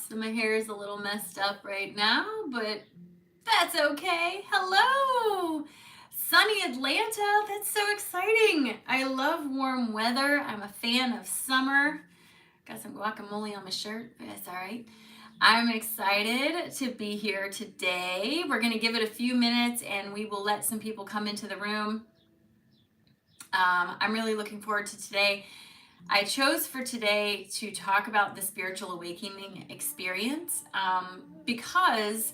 So my hair is a little messed up right now, but that's okay. Hello, sunny Atlanta. That's so exciting. I love warm weather. I'm a fan of summer. Got some guacamole on my shirt, but that's all right. I'm excited to be here today. We're going to give it a few minutes and we will let some people come into the room. I'm really looking forward to today. I chose for today to talk about the spiritual awakening experience because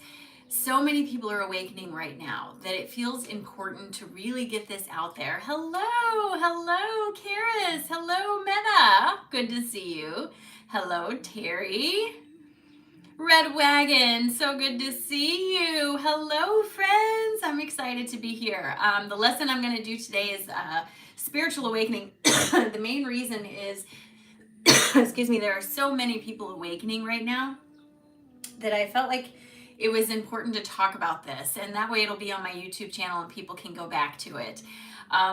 so many people are awakening right now that it feels important to really get this out there. Hello, Karis. Hello, Meta. Good to see you. Hello, Terry. Red Wagon, so good to see you. Hello, friends. I'm excited to be here. The lesson I'm going to do today is spiritual awakening. The main reason is, excuse me, there are so many people awakening right now that I felt like it was important to talk about this, and that way it'll be on my YouTube channel and people can go back to it.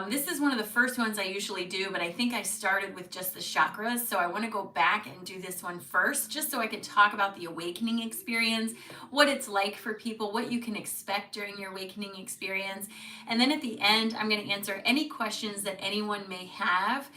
This is one of the first ones I usually do, but I think I started with just the chakras, so I want to go back and do this one first, just so I can talk about the awakening experience, what it's like for people, what you can expect during your awakening experience, and then at the end, I'm going to answer any questions that anyone may have.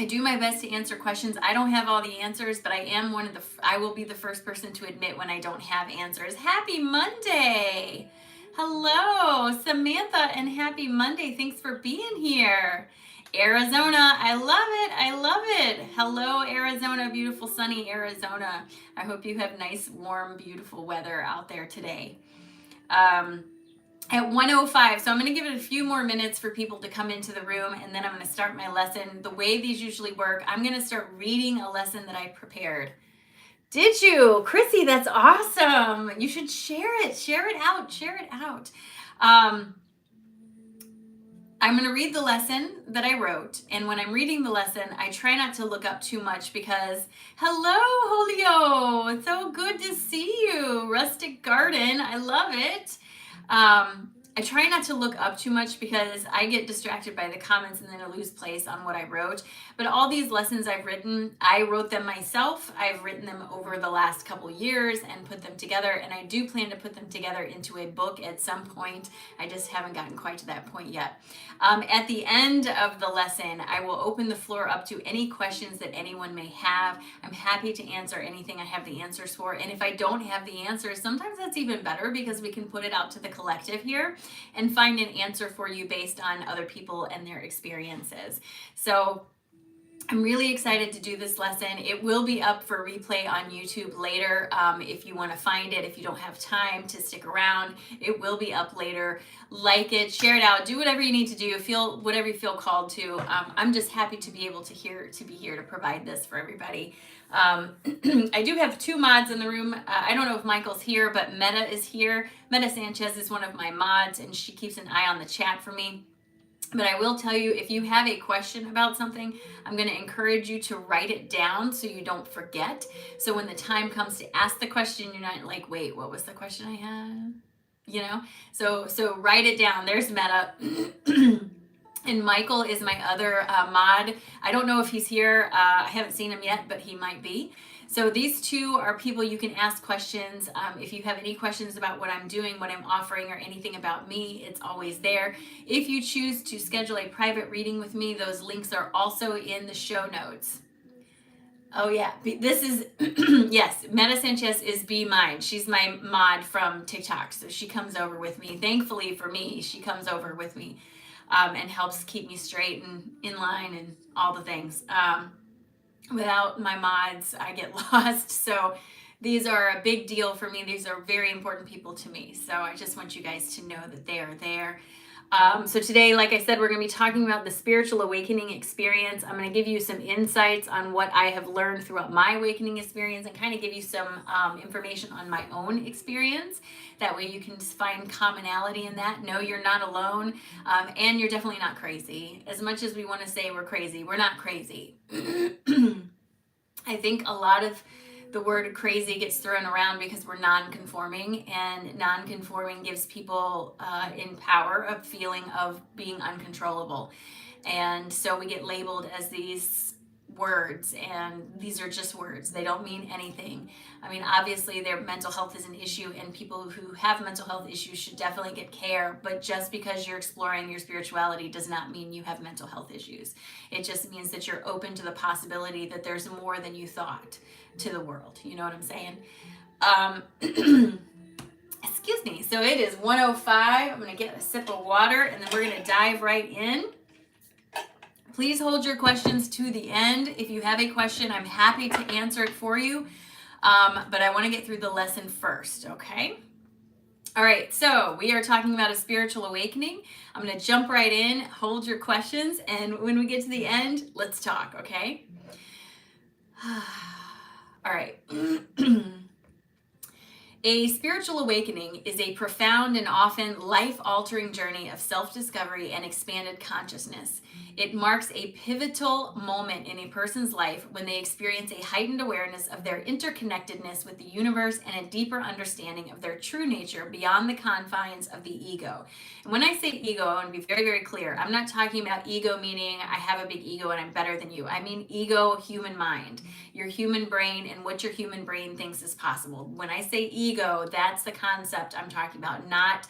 I do my best to answer questions. I don't have all the answers, but I will be the first person to admit when I don't have answers. Happy Monday. Hello, Samantha, and happy Monday. Thanks for being here. Arizona, I love it. Hello, Arizona, beautiful sunny Arizona. I hope you have nice, warm, beautiful weather out there today. At 1:05, so I'm going to give it a few more minutes for people to come into the room, and then I'm going to start my lesson. The way these usually work, I'm going to start reading a lesson that I prepared. Did you? Chrissy, that's awesome. You should share it. Share it out. I'm going to read the lesson that I wrote, and when I'm reading the lesson, I try not to look up too much because, hello, Julio. It's so good to see you. Rustic Garden, I love it. I try not to look up too much because I get distracted by the comments and then I lose place on what I wrote. But all these lessons I've written, I wrote them myself. I've written them over the last couple years and put them together, and I do plan to put them together into a book at some point. I just haven't gotten quite to that point yet. At the end of the lesson, I will open the floor up to any questions that anyone may have. I'm happy to answer anything I have the answers for. And if I don't have the answers, sometimes that's even better because we can put it out to the collective here and find an answer for you based on other people and their experiences. So I'm really excited to do this lesson. It will be up for replay on YouTube later. If you want to find it, if you don't have time to stick around, it will be up later. Like it, share it out, do whatever you need to do, feel whatever you feel called to. I'm just happy to be able to be here to provide this for everybody. I do have two mods in the room. I don't know if Michael's here, but Meta is here. Meta Sanchez is one of my mods, and she keeps an eye on the chat for me. But I will tell you, if you have a question about something, I'm going to encourage you to write it down so you don't forget. So when the time comes to ask the question, you're not like, wait, what was the question I had? You know? So write it down. There's Meta. And Michael is my other mod. I don't know if he's here. I haven't seen him yet, but he might be. So these two are people you can ask questions. If you have any questions about what I'm doing, what I'm offering, or anything about me, it's always there. If you choose to schedule a private reading with me, those links are also in the show notes. Oh yeah, this is, yes, Meta Sanchez is Be Mine. She's my mod from TikTok, so she comes over with me. Thankfully for me, she comes over with me and helps keep me straight and in line and all the things. Without my mods, I get lost. So these are a big deal for me. These are very important people to me. So I just want you guys to know that they are there. So today, like I said, we're going to be talking about the spiritual awakening experience. I'm going to give you some insights on what I have learned throughout my awakening experience and kind of give you some information on my own experience. That way you can find commonality in that. No, you're not alone. And you're definitely not crazy. As much as we want to say we're crazy, we're not crazy. I think a lot of the word crazy gets thrown around because we're non-conforming, and non-conforming gives people in power a feeling of being uncontrollable. And so we get labeled as these words, and these are just words. They don't mean anything. I mean, obviously their mental health is an issue, and people who have mental health issues should definitely get care, but just because you're exploring your spirituality does not mean you have mental health issues. It just means that you're open to the possibility that there's more than you thought to the world. You know what I'm saying? Excuse me. So it is 1:05. I'm going to get a sip of water, and then we're going to dive right in. Please hold your questions to the end. If you have a question, I'm happy to answer it for you. But I want to get through the lesson first, okay? All right, so we are talking about a spiritual awakening. I'm going to jump right in, hold your questions, and when we get to the end, let's talk, okay? All right. A spiritual awakening is a profound and often life-altering journey of self-discovery and expanded consciousness. It marks a pivotal moment in a person's life when they experience a heightened awareness of their interconnectedness with the universe and a deeper understanding of their true nature beyond the confines of the ego. And when I say ego, I want to be very, very clear. I'm not talking about ego meaning I have a big ego and I'm better than you. I mean ego, human mind, your human brain, and what your human brain thinks is possible. When I say ego, that's the concept I'm talking about, not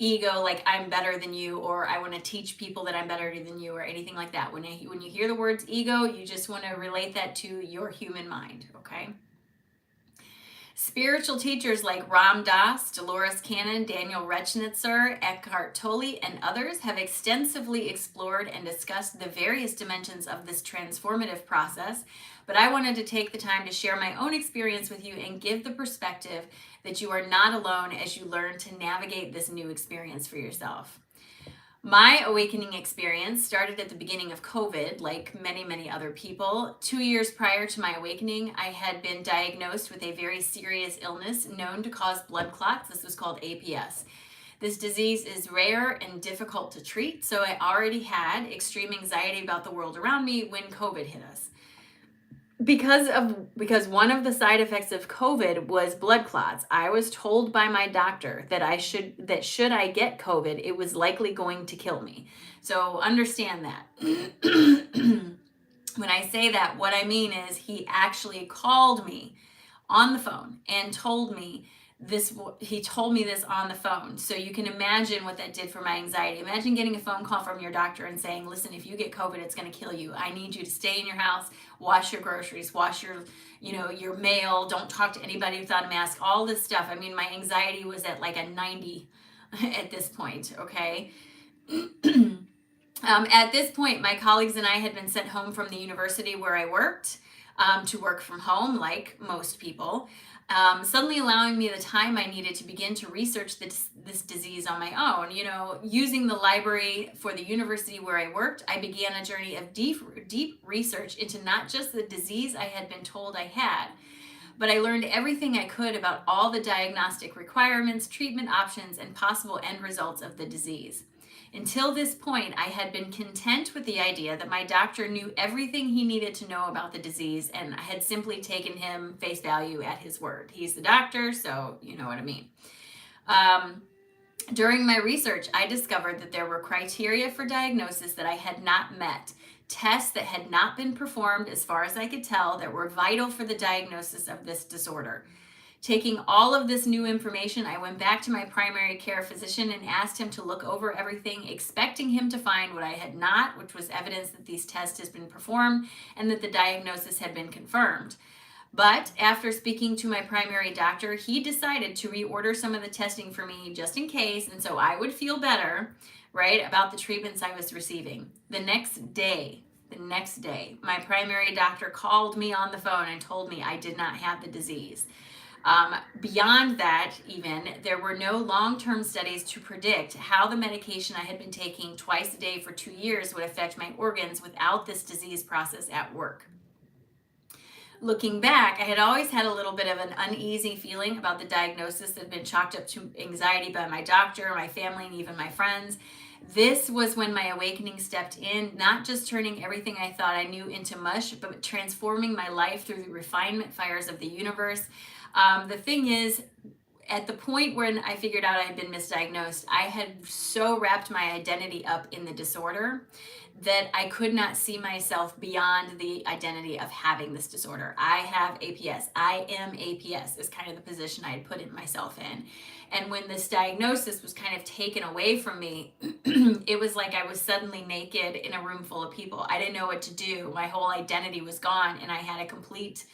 ego like I'm better than you, or I want to teach people that I'm better than you, or anything like that. When you hear the words ego, you just want to relate that to your human mind, okay? Spiritual teachers like Ram Dass, Dolores Cannon, Daniel Rechnitzer, Eckhart Tolle, and others have extensively explored and discussed the various dimensions of this transformative process, but I wanted to take the time to share my own experience with you and give the perspective that you are not alone as you learn to navigate this new experience for yourself. My awakening experience started at the beginning of COVID, like many, many other people. 2 years prior to my awakening, I had been diagnosed with a very serious illness known to cause blood clots. This was called APS. This disease is rare and difficult to treat, so I already had extreme anxiety about the world around me when COVID hit us. Because one of the side effects of COVID was blood clots, I was told by my doctor that should I get COVID, it was likely going to kill me. So understand that. When I say that, what I mean is he actually called me on the phone and told me this. He told me this on the phone. So you can imagine what that did for my anxiety. Imagine getting a phone call from your doctor and saying, listen, if you get COVID, it's going to kill you. I need you to stay in your house, wash your groceries, wash your mail, don't talk to anybody without a mask, all this stuff. I mean, my anxiety was at like a 90 at this point, okay? At this point, my colleagues and I had been sent home from the university where I worked to work from home, like most people, suddenly allowing me the time I needed to begin to research this disease on my own. Using the library for the university where I worked, I began a journey of deep research into not just the disease I had been told I had, but I learned everything I could about all the diagnostic requirements, treatment options, and possible end results of the disease. Until this point, I had been content with the idea that my doctor knew everything he needed to know about the disease, and I had simply taken him face value at his word. He's the doctor, so you know what I mean. During my research, I discovered that there were criteria for diagnosis that I had not met, tests that had not been performed as far as I could tell that were vital for the diagnosis of this disorder. Taking all of this new information, I went back to my primary care physician and asked him to look over everything, expecting him to find what I had not, which was evidence that these tests had been performed and that the diagnosis had been confirmed. But after speaking to my primary doctor, he decided to reorder some of the testing for me just in case, and so I would feel better, right, about the treatments I was receiving. The next day, my primary doctor called me on the phone and told me I did not have the disease. Beyond that, even, there were no long-term studies to predict how the medication I had been taking twice a day for 2 years would affect my organs without this disease process at work. Looking back, I had always had a little bit of an uneasy feeling about the diagnosis that had been chalked up to anxiety by my doctor, my family, and even my friends. This was when my awakening stepped in, not just turning everything I thought I knew into mush, but transforming my life through the refinement fires of the universe. The thing is, at the point when I figured out I had been misdiagnosed, I had so wrapped my identity up in the disorder that I could not see myself beyond the identity of having this disorder. I have APS. I am APS is kind of the position I had put myself in. And when this diagnosis was kind of taken away from me, it was like I was suddenly naked in a room full of people. I didn't know what to do. My whole identity was gone, and I had a complete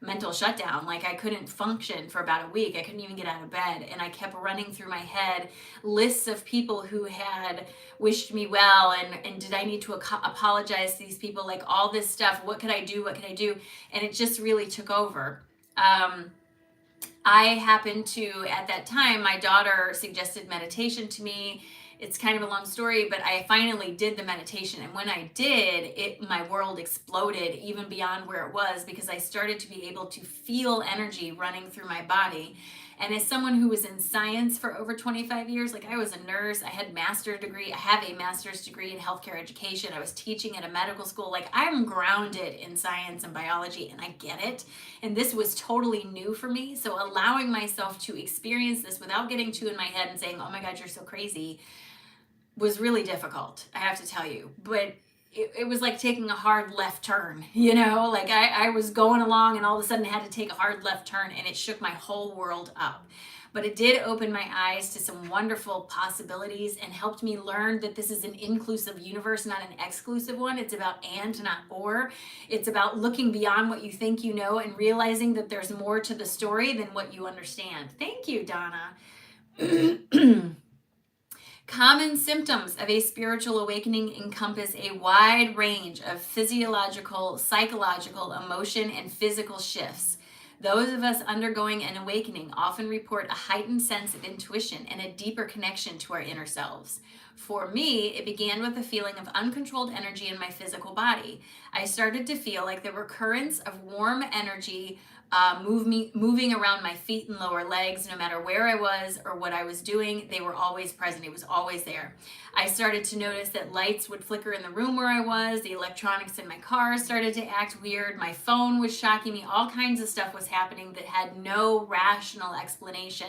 mental shutdown. Like I couldn't function for about a week. I couldn't even get out of bed. And I kept running through my head lists of people who had wished me well. And did I need to apologize to these people? Like all this stuff. What could I do? What could I do? And it just really took over. I happened to, at that time, my daughter suggested meditation to me. It's kind of a long story, but I finally did the meditation. And when I did, my world exploded even beyond where it was, because I started to be able to feel energy running through my body. And as someone who was in science for over 25 years, like I was a nurse, I had I have a master's degree in healthcare education. I was teaching at a medical school. Like I'm grounded in science and biology, and I get it. And this was totally new for me. So allowing myself to experience this without getting too in my head and saying, oh my God, you're so crazy, was really difficult, I have to tell you. But it was like taking a hard left turn, like I was going along and all of a sudden I had to take a hard left turn, and it shook my whole world up. But it did open my eyes to some wonderful possibilities and helped me learn that this is an inclusive universe, not an exclusive one. It's about and, not or. It's about looking beyond what you think you know and realizing that there's more to the story than what you understand. Thank you, Donna. Common symptoms of a spiritual awakening encompass a wide range of physiological, psychological, emotion, and physical shifts. Those of us undergoing an awakening often report a heightened sense of intuition and a deeper connection to our inner selves. For me, it began with a feeling of uncontrolled energy in my physical body. I started to feel like there were currents of warm energy moving around my feet and lower legs. No matter where I was or what I was doing, they were always present. It was always there. I started to notice that lights would flicker in the room where I was. The electronics in my car started to act weird. My phone was shocking me. All kinds of stuff was happening that had no rational explanation.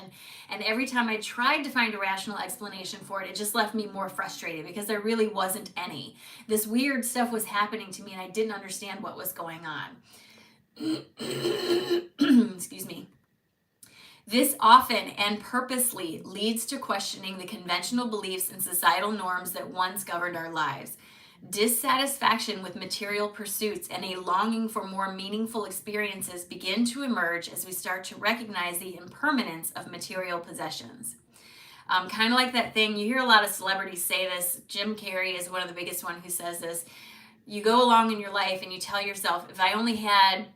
And every time I tried to find a rational explanation for it, it just left me more frustrated because there really wasn't any. This weird stuff was happening to me and I didn't understand what was going on. Excuse me. This often and purposely leads to questioning the conventional beliefs and societal norms that once governed our lives. Dissatisfaction with material pursuits and a longing for more meaningful experiences begin to emerge as we start to recognize the impermanence of material possessions. Kind of like that thing, you hear a lot of celebrities say this. Jim Carrey is one of the biggest one who says this. You go along in your life and you tell yourself, if I only had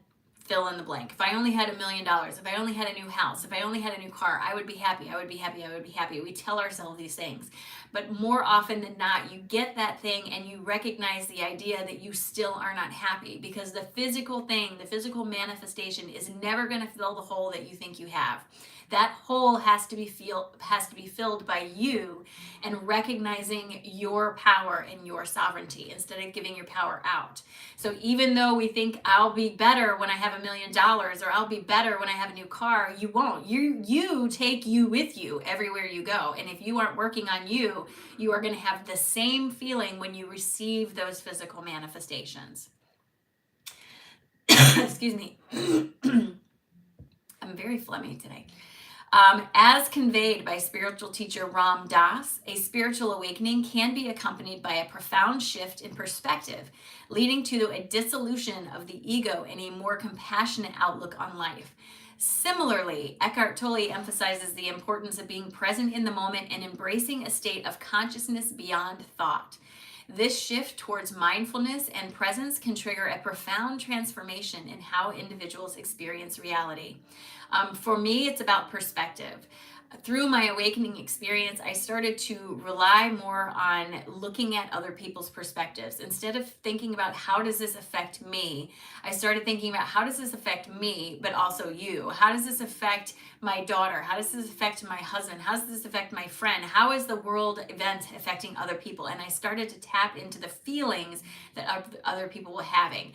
fill in the blank. If I only had $1 million, if I only had a new house, if I only had a new car, I would be happy, I would be happy, I would be happy. We tell ourselves these things. But more often than not, you get that thing and you recognize the idea that you still are not happy, because the physical thing, the physical manifestation is never going to fill the hole that you think you have. That hole has to be filled by you and recognizing your power and your sovereignty instead of giving your power out. So even though we think I'll be better when I have $1 million or I'll be better when I have a new car, you won't. You take you with you everywhere you go. And if you aren't working on you, you are going to have the same feeling when you receive those physical manifestations. Excuse me. I'm very phlegmy today. As conveyed by spiritual teacher Ram Dass, a spiritual awakening can be accompanied by a profound shift in perspective, leading to a dissolution of the ego and a more compassionate outlook on life. Similarly, Eckhart Tolle emphasizes the importance of being present in the moment and embracing a state of consciousness beyond thought. This shift towards mindfulness and presence can trigger a profound transformation in how individuals experience reality. For me, it's about perspective. through my awakening experience, I started to rely more on looking at other people's perspectives. Instead of thinking about how does this affect me, I started thinking about how does this affect me, but also you? How does this affect my daughter? How does this affect my husband? How does this affect my friend? How is the world event affecting other people? And I started to tap into the feelings that other people were having.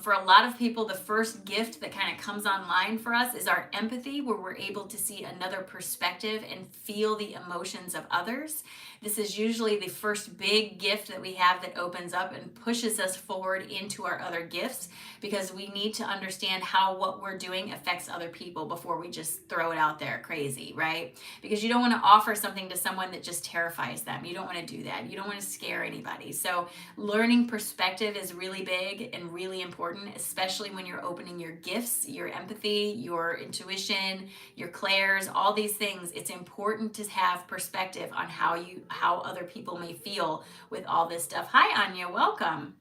For a lot of people, the first gift that kind of comes online for us is our empathy, where we're able to see another perspective and feel the emotions of others. This is usually the first big gift that we have that opens up and pushes us forward into our other gifts, because we need to understand how what we're doing affects other people before we just throw it out there crazy, right? Because you don't want to offer something to someone that just terrifies them. You don't want to do that. You don't want to scare anybody. So learning perspective is really big and really important, especially when you're opening your gifts, your empathy, your intuition, your clairs, all these things. It's important to have perspective on how other people may feel with all this stuff. Hi, Anya, welcome.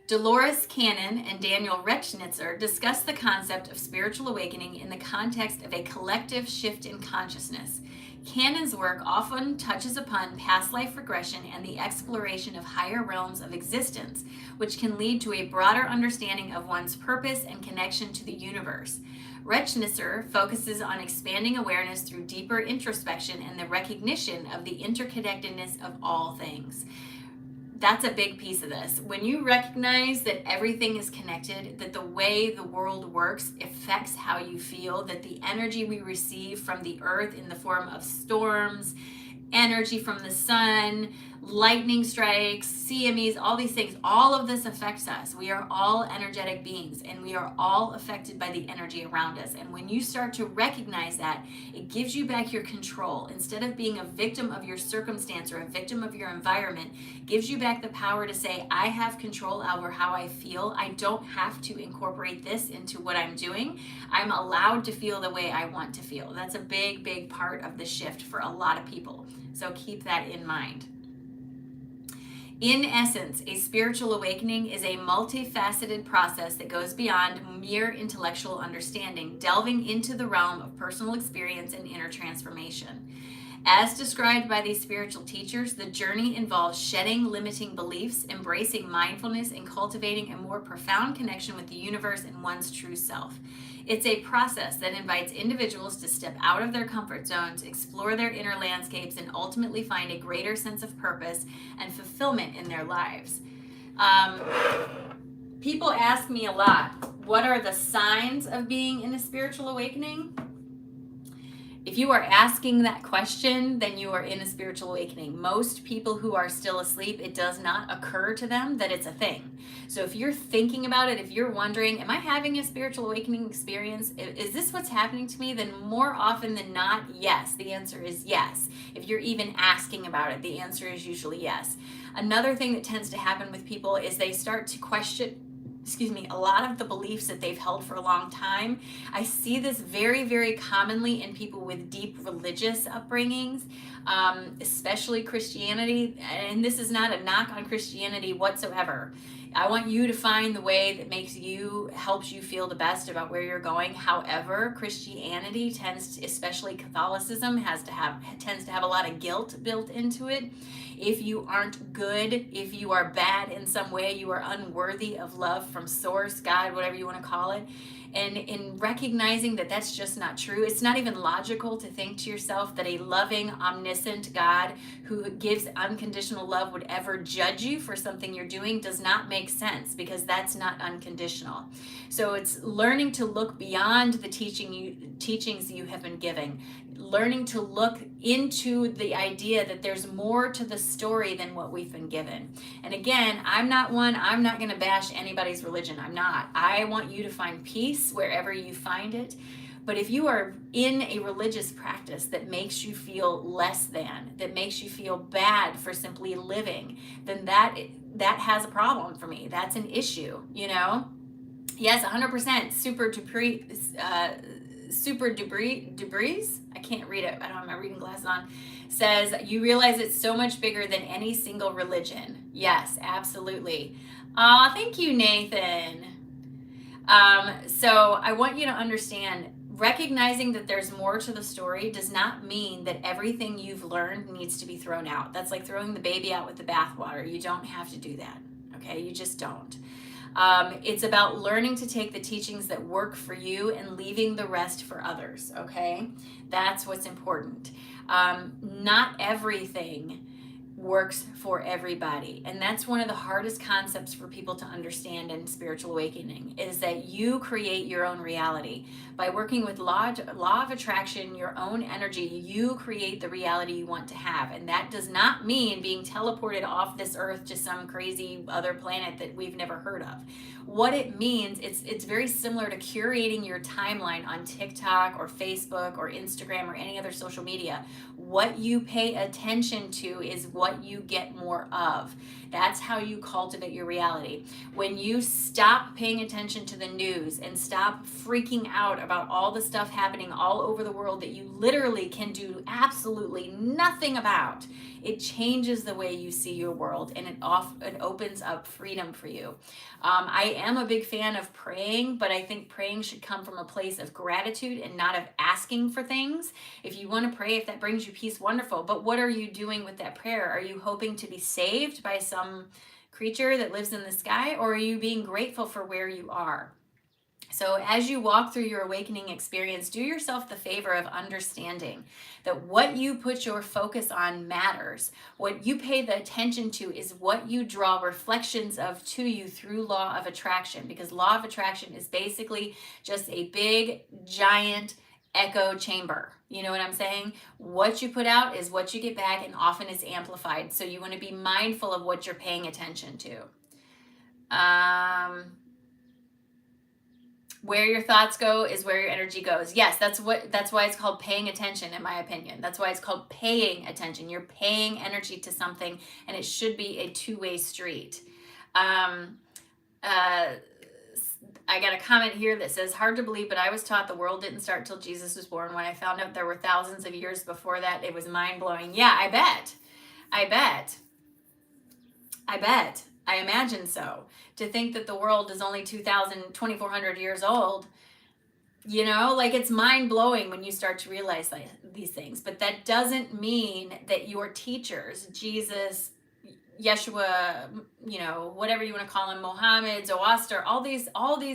Dolores Cannon and Daniel Rechnitzer discuss the concept of spiritual awakening in the context of a collective shift in consciousness. Cannon's work often touches upon past life regression and the exploration of higher realms of existence, which can lead to a broader understanding of one's purpose and connection to the universe. Rechnitzer focuses on expanding awareness through deeper introspection and the recognition of the interconnectedness of all things. That's a big piece of this. When you recognize that everything is connected, that the way the world works affects how you feel, that the energy we receive from the earth in the form of storms, energy from the sun, lightning strikes, CMEs, all these things, all of this affects us. We are all energetic beings, and we are all affected by the energy around us. And when you start to recognize that, it gives you back your control. Instead of being a victim of your circumstance or a victim of your environment, it gives you back the power to say, I have control over how I feel. I don't have to incorporate this into what I'm doing. I'm allowed to feel the way I want to feel. That's a big, big part of the shift for a lot of people. So keep that in mind. In essence, a spiritual awakening is a multifaceted process that goes beyond mere intellectual understanding, delving into the realm of personal experience and inner transformation. As described by these spiritual teachers, the journey involves shedding limiting beliefs, embracing mindfulness, and cultivating a more profound connection with the universe and one's true self. It's a process that invites individuals to step out of their comfort zones, explore their inner landscapes, and ultimately find a greater sense of purpose and fulfillment in their lives. People ask me a lot, what are the signs of being in a spiritual awakening? If you are asking that question, then you are in a spiritual awakening. Most people who are still asleep, it does not occur to them that it's a thing. So if you're thinking about it, if you're wondering, am I having a spiritual awakening experience? Is this what's happening to me? Then more often than not, yes. The answer is yes. If you're even asking about it, the answer is usually yes. Another thing that tends to happen with people is they start to question a lot of the beliefs that they've held for a long time. I see this very, very commonly in people with deep religious upbringings, especially Christianity. And this is not a knock on Christianity whatsoever. I want you to find the way that helps you feel the best about where you're going. However, Christianity especially Catholicism, tends to have a lot of guilt built into it. If you aren't good, if you are bad in some way, you are unworthy of love from Source, God, whatever you want to call it. And in recognizing that that's just not true, it's not even logical to think to yourself that a loving, omniscient God who gives unconditional love would ever judge you for something you're doing does not make sense, because that's not unconditional. So it's learning to look beyond the teachings you have been given, learning to look into the idea that there's more to the story than what we've been given. And again, I'm not going to bash anybody's religion. I'm not. I want you to find peace wherever you find it. But if you are in a religious practice that makes you feel less than, that makes you feel bad for simply living, then that has a problem for me. That's an issue, Yes, 100%. Super Debris, I can't read it, I don't have my reading glasses on, says, you realize it's so much bigger than any single religion. Yes, absolutely. Thank you, Nathan. So I want you to understand, recognizing that there's more to the story does not mean that everything you've learned needs to be thrown out. That's like throwing the baby out with the bathwater. You don't have to do that. Okay, you just don't. It's about learning to take the teachings that work for you and leaving the rest for others. Okay, that's what's important. Not everything works for everybody, and that's one of the hardest concepts for people to understand in spiritual awakening, is that you create your own reality by working with law of attraction, your own energy. You create the reality you want to have, and that does not mean being teleported off this earth to some crazy other planet that we've never heard of. What it means, it's very similar to curating your timeline on TikTok or Facebook or Instagram or any other social media. What you pay attention to is what you get more of. That's how you cultivate your reality. When you stop paying attention to the news and stop freaking out about all the stuff happening all over the world that you literally can do absolutely nothing about, it changes the way you see your world, and it opens up freedom for you. I am a big fan of praying, but I think praying should come from a place of gratitude and not of asking for things. If you want to pray, if that brings you peace, wonderful. But what are you doing with that prayer? Are you hoping to be saved by some creature that lives in the sky, or are you being grateful for where you are? So as you walk through your awakening experience, do yourself the favor of understanding that what you put your focus on matters. What you pay the attention to is what you draw reflections of to you through law of attraction, because law of attraction is basically just a big, giant echo chamber. You know what I'm saying? What you put out is what you get back, and often it's amplified. So you want to be mindful of what you're paying attention to. Where your thoughts go is where your energy goes. Yes, that's why it's called paying attention, in my opinion. That's why it's called paying attention. You're paying energy to something, and it should be a two-way street. I got a comment here that says, hard to believe, but I was taught the world didn't start till Jesus was born. When I found out there were thousands of years before that, it was mind-blowing. Yeah, I bet. I imagine so. To think that the world is only 2,400 years old, you know, like, it's mind-blowing when you start to realize these things. But that doesn't mean that your teachers, Jesus, Yeshua, you know, whatever you want to call him, Mohammed, Zoroaster, all these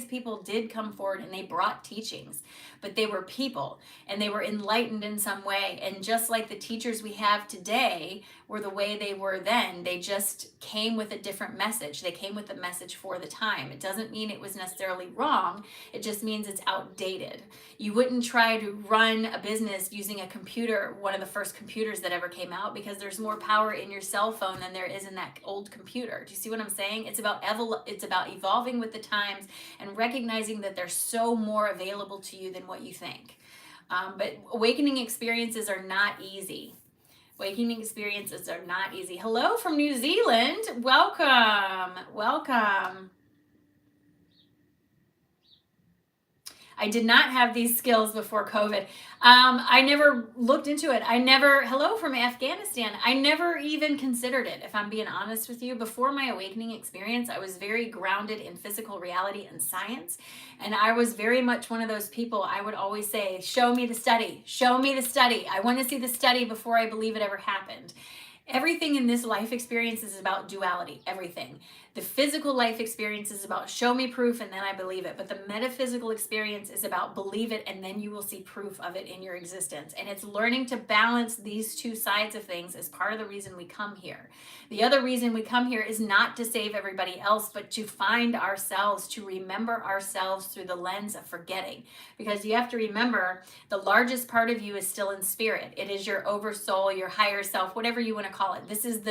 people did come forward and they brought teachings, but they were people and they were enlightened in some way. And just like the teachers we have today were the way they were then, they just came with a different message. They came with a message for the time. It doesn't mean it was necessarily wrong. It just means it's outdated. You wouldn't try to run a business using a computer, one of the first computers that ever came out, because there's more power in your cell phone than there is in that old computer. Do you see what I'm saying? It's about evolving with the times and recognizing that there's so more available to you than what you think. But awakening experiences are not easy. Awakening experiences are not easy. Hello from New Zealand. Welcome. I did not have these skills before COVID. I never looked into it. Hello from Afghanistan. I never even considered it, if I'm being honest with you. Before my awakening experience, I was very grounded in physical reality and science. And I was very much one of those people. I would always say, show me the study. Show me the study. I want to see the study before I believe it ever happened. Everything in this life experience is about duality, everything. The physical life experience is about show me proof and then I believe it. But the metaphysical experience is about believe it and then you will see proof of it in your existence. And it's learning to balance these two sides of things as part of the reason we come here. The other reason we come here is not to save everybody else, but to find ourselves, to remember ourselves through the lens of forgetting. Because you have to remember, the largest part of you is still in spirit. It is your oversoul, your higher self, whatever you want to call it. This is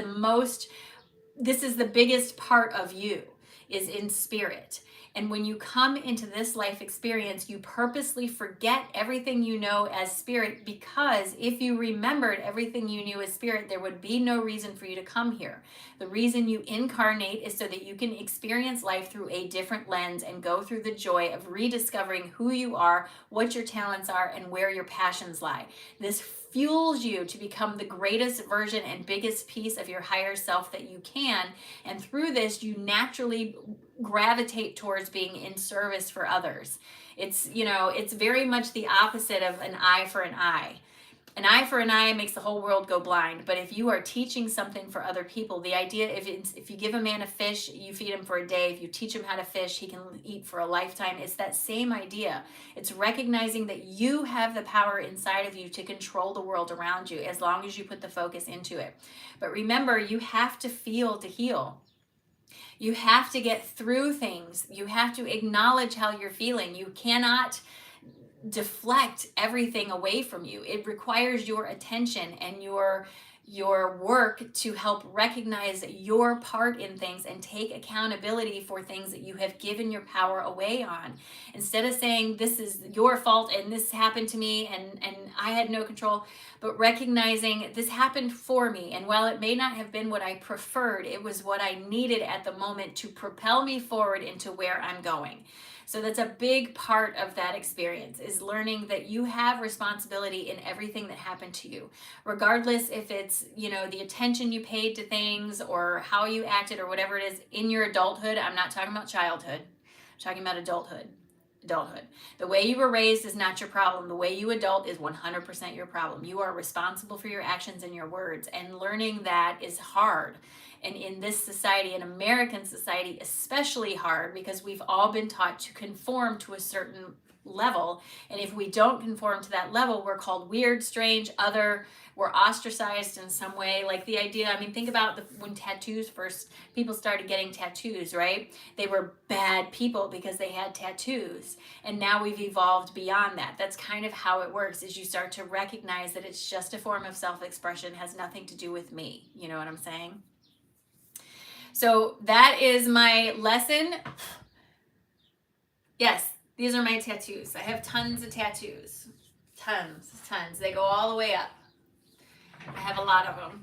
the biggest part of you, is in spirit. And when you come into this life experience, you purposely forget everything you know as spirit, because if you remembered everything you knew as spirit, there would be no reason for you to come here. The reason you incarnate is so that you can experience life through a different lens and go through the joy of rediscovering who you are, what your talents are, and where your passions lie. This fuels you to become the greatest version and biggest piece of your higher self that you can. And through this, you naturally gravitate towards being in service for others. It's, it's very much the opposite of an eye for an eye. An eye for an eye makes the whole world go blind. But if you are teaching something for other people, the idea, if you give a man a fish, you feed him for a day. If you teach him how to fish, he can eat for a lifetime. It's that same idea. It's recognizing that you have the power inside of you to control the world around you as long as you put the focus into it. But remember, you have to feel to heal. You have to get through things. You have to acknowledge how you're feeling. You cannot deflect everything away from you. It requires your attention and your work to help recognize your part in things and take accountability for things that you have given your power away on. Instead of saying this is your fault and this happened to me and I had no control, but recognizing this happened for me, and while it may not have been what I preferred, it was what I needed at the moment to propel me forward into where I'm going. So that's a big part of that experience, is learning that you have responsibility in everything that happened to you, regardless if it's, the attention you paid to things or how you acted or whatever it is in your adulthood. I'm not talking about childhood. I'm talking about adulthood. The way you were raised is not your problem. The way you adult is 100% your problem. You are responsible for your actions and your words, and learning that is hard. And in this society, in American society, especially hard, because we've all been taught to conform to a certain level. And if we don't conform to that level, we're called weird, strange, other, we're ostracized in some way. Like the idea, think about when tattoos first, people started getting tattoos, right? They were bad people because they had tattoos. And now we've evolved beyond that. That's kind of how it works, is you start to recognize that it's just a form of self-expression, has nothing to do with me. You know what I'm saying? So that is my lesson. Yes, these are my tattoos. I have tons of tattoos. Tons. They go all the way up. I have a lot of them.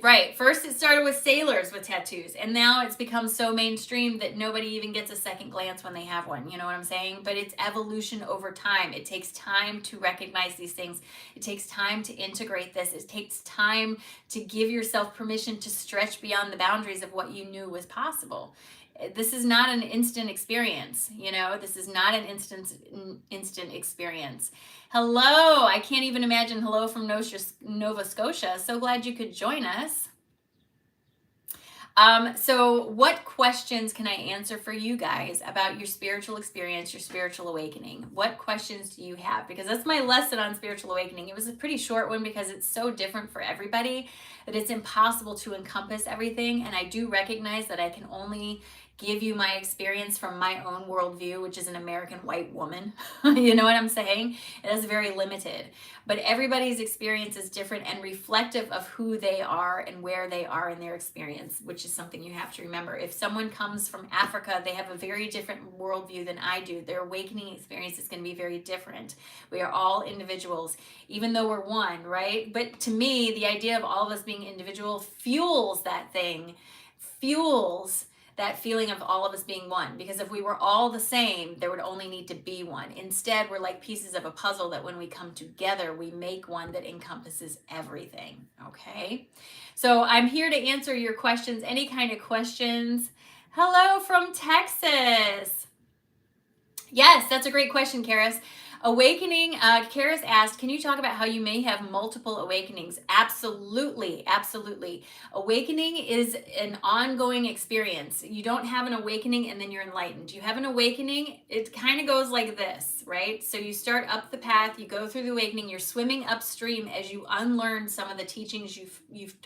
Right. First, it started with sailors with tattoos, and now it's become so mainstream that nobody even gets a second glance when they have one. You know what I'm saying? But it's evolution over time. It takes time to recognize these things. It takes time to integrate this. It takes time to give yourself permission to stretch beyond the boundaries of what you knew was possible. This is not an instant experience. This is not an instant experience. Hello. I can't even imagine hello from Nova Scotia. So glad you could join us. So what questions can I answer for you guys about your spiritual experience, your spiritual awakening? What questions do you have? Because that's my lesson on spiritual awakening. It was a pretty short one because it's so different for everybody that it's impossible to encompass everything. And I do recognize that I can only give you my experience from my own worldview, which is an American white woman. You know what I'm saying? It is very limited. But everybody's experience is different and reflective of who they are and where they are in their experience, which is something you have to remember. If someone comes from Africa, they have a very different worldview than I do. Their awakening experience is going to be very different. We are all individuals, even though we're one, right? But to me, the idea of all of us being individual fuels that thing, fuels that feeling of all of us being one. Because if we were all the same, there would only need to be one. Instead, we're like pieces of a puzzle that when we come together, we make one that encompasses everything. Okay? So I'm here to answer your questions, any kind of questions. Hello from Texas. Yes, that's a great question, Karis. Awakening, Karis asked, can you talk about how you may have multiple awakenings? Absolutely. Awakening is an ongoing experience. You don't have an awakening and then you're enlightened. You have an awakening, it kind of goes like this, right? So you start up the path, you go through the awakening, you're swimming upstream as you unlearn some of the teachings you've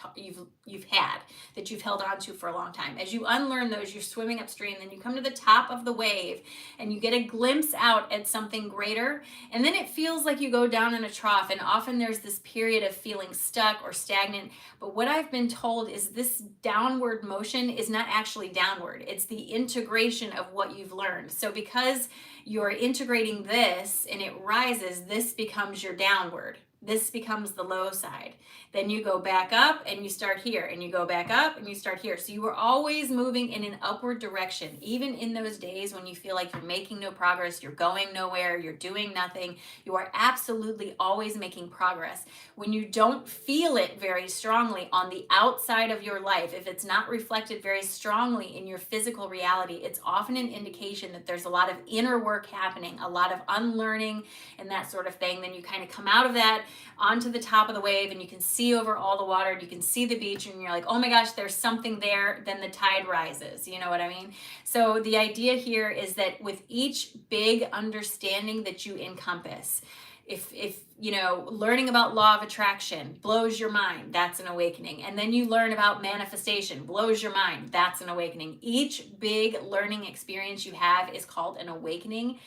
had, that you've held on to for a long time. As you unlearn those, you're swimming upstream, then you come to the top of the wave and you get a glimpse out at something greater. And then it feels like you go down in a trough, and often there's this period of feeling stuck or stagnant. But what I've been told is this downward motion is not actually downward. It's the integration of what you've learned. So because you're integrating this and it rises, this becomes your downward. This becomes the low side. Then you go back up and you start here, and you go back up and you start here. So you are always moving in an upward direction, even in those days when you feel like you're making no progress, you're going nowhere, you're doing nothing. You are absolutely always making progress. When you don't feel it very strongly on the outside of your life, if it's not reflected very strongly in your physical reality, it's often an indication that there's a lot of inner work happening, a lot of unlearning and that sort of thing. Then you kind of come out of that onto the top of the wave, and you can see over all the water, and you can see the beach, and you're like, oh my gosh, there's something there. Then the tide rises. You know what I mean? So the idea here is that with each big understanding that you encompass, if you know, learning about law of attraction blows your mind, that's an awakening. And then you learn about manifestation, blows your mind, that's an awakening. Each big learning experience you have is called an awakening.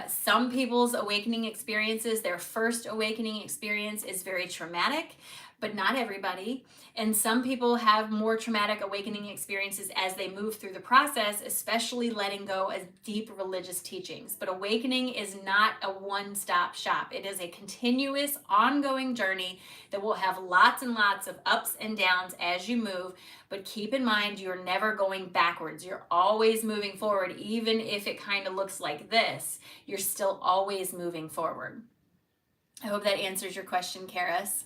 Some people's awakening experiences, their first awakening experience is very traumatic, but not everybody. And some people have more traumatic awakening experiences as they move through the process, especially letting go of deep religious teachings. But awakening is not a one-stop shop. It is a continuous, ongoing journey that will have lots and lots of ups and downs as you move. But keep in mind, you're never going backwards. You're always moving forward. Even if it kind of looks like this, you're still always moving forward. I hope that answers your question, Karis.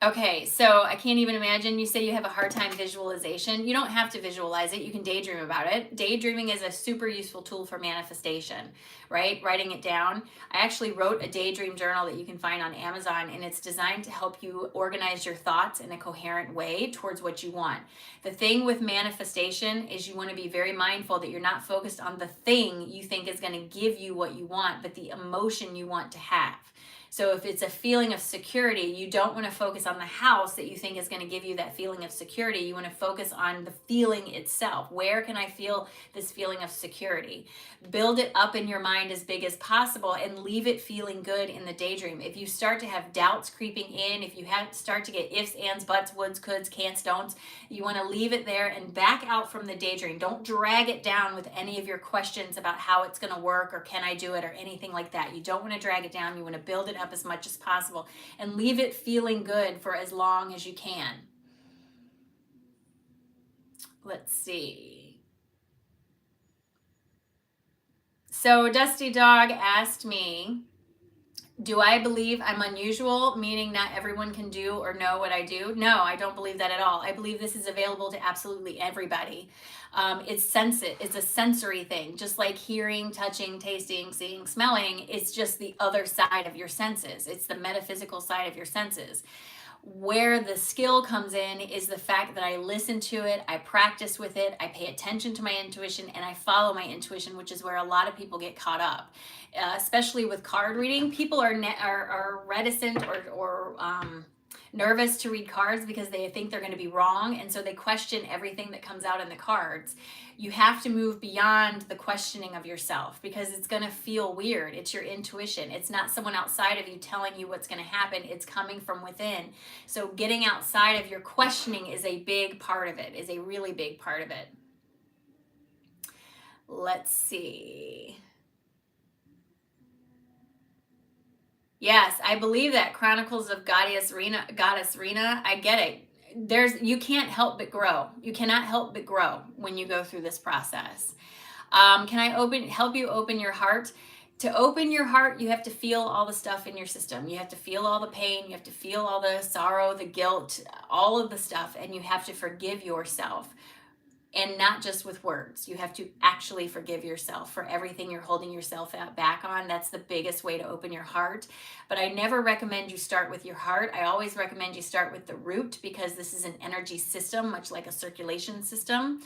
Okay, so I can't even imagine. You say you have a hard time visualization. You don't have to visualize it. You can daydream about it. Daydreaming is a super useful tool for manifestation, right? Writing it down. I actually wrote a daydream journal that you can find on Amazon, and it's designed to help you organize your thoughts in a coherent way towards what you want. The thing with manifestation is you want to be very mindful that you're not focused on the thing you think is going to give you what you want, but the emotion you want to have. So if it's a feeling of security, you don't want to focus on the house that you think is going to give you that feeling of security. You want to focus on the feeling itself. Where can I feel this feeling of security? Build it up in your mind as big as possible and leave it feeling good in the daydream. If you start to have doubts creeping in, if you start to get ifs, ands, buts, woulds, coulds, can'ts, don'ts, you want to leave it there and back out from the daydream. Don't drag it down with any of your questions about how it's going to work or can I do it or anything like that. You don't want to drag it down. You want to build it up as much as possible and leave it feeling good for as long as you can. Let's see. So Dusty Dog asked me, do I believe I'm unusual, meaning not everyone can do or know what I do? No, I don't believe that at all. I believe this is available to absolutely everybody. It's a sensory thing, just like hearing, touching, tasting, seeing, smelling. It's just the other side of your senses. It's the metaphysical side of your senses. Where the skill comes in is the fact that I listen to it, I practice with it, I pay attention to my intuition, and I follow my intuition, which is where a lot of people get caught up. Especially with card reading, people are reticent or nervous to read cards because they think they're going to be wrong, and so they question everything that comes out in the cards. You have to move beyond the questioning of yourself because it's going to feel weird. It's your intuition. It's not someone outside of you telling you what's going to happen. It's coming from within. So getting outside of your questioning is a big part of it, is a really big part of it. Let's see. Yes, I believe that. Chronicles of Goddess Rena. I get it. You can't help but grow. You cannot help but grow when you go through this process. Can I help you open your heart? To open your heart, you have to feel all the stuff in your system. You have to feel all the pain. You have to feel all the sorrow, the guilt, all of the stuff, and you have to forgive yourself. And not just with words. You have to actually forgive yourself for everything you're holding yourself back on. That's the biggest way to open your heart. But I never recommend you start with your heart. I always recommend you start with the root because this is an energy system, much like a circulation system.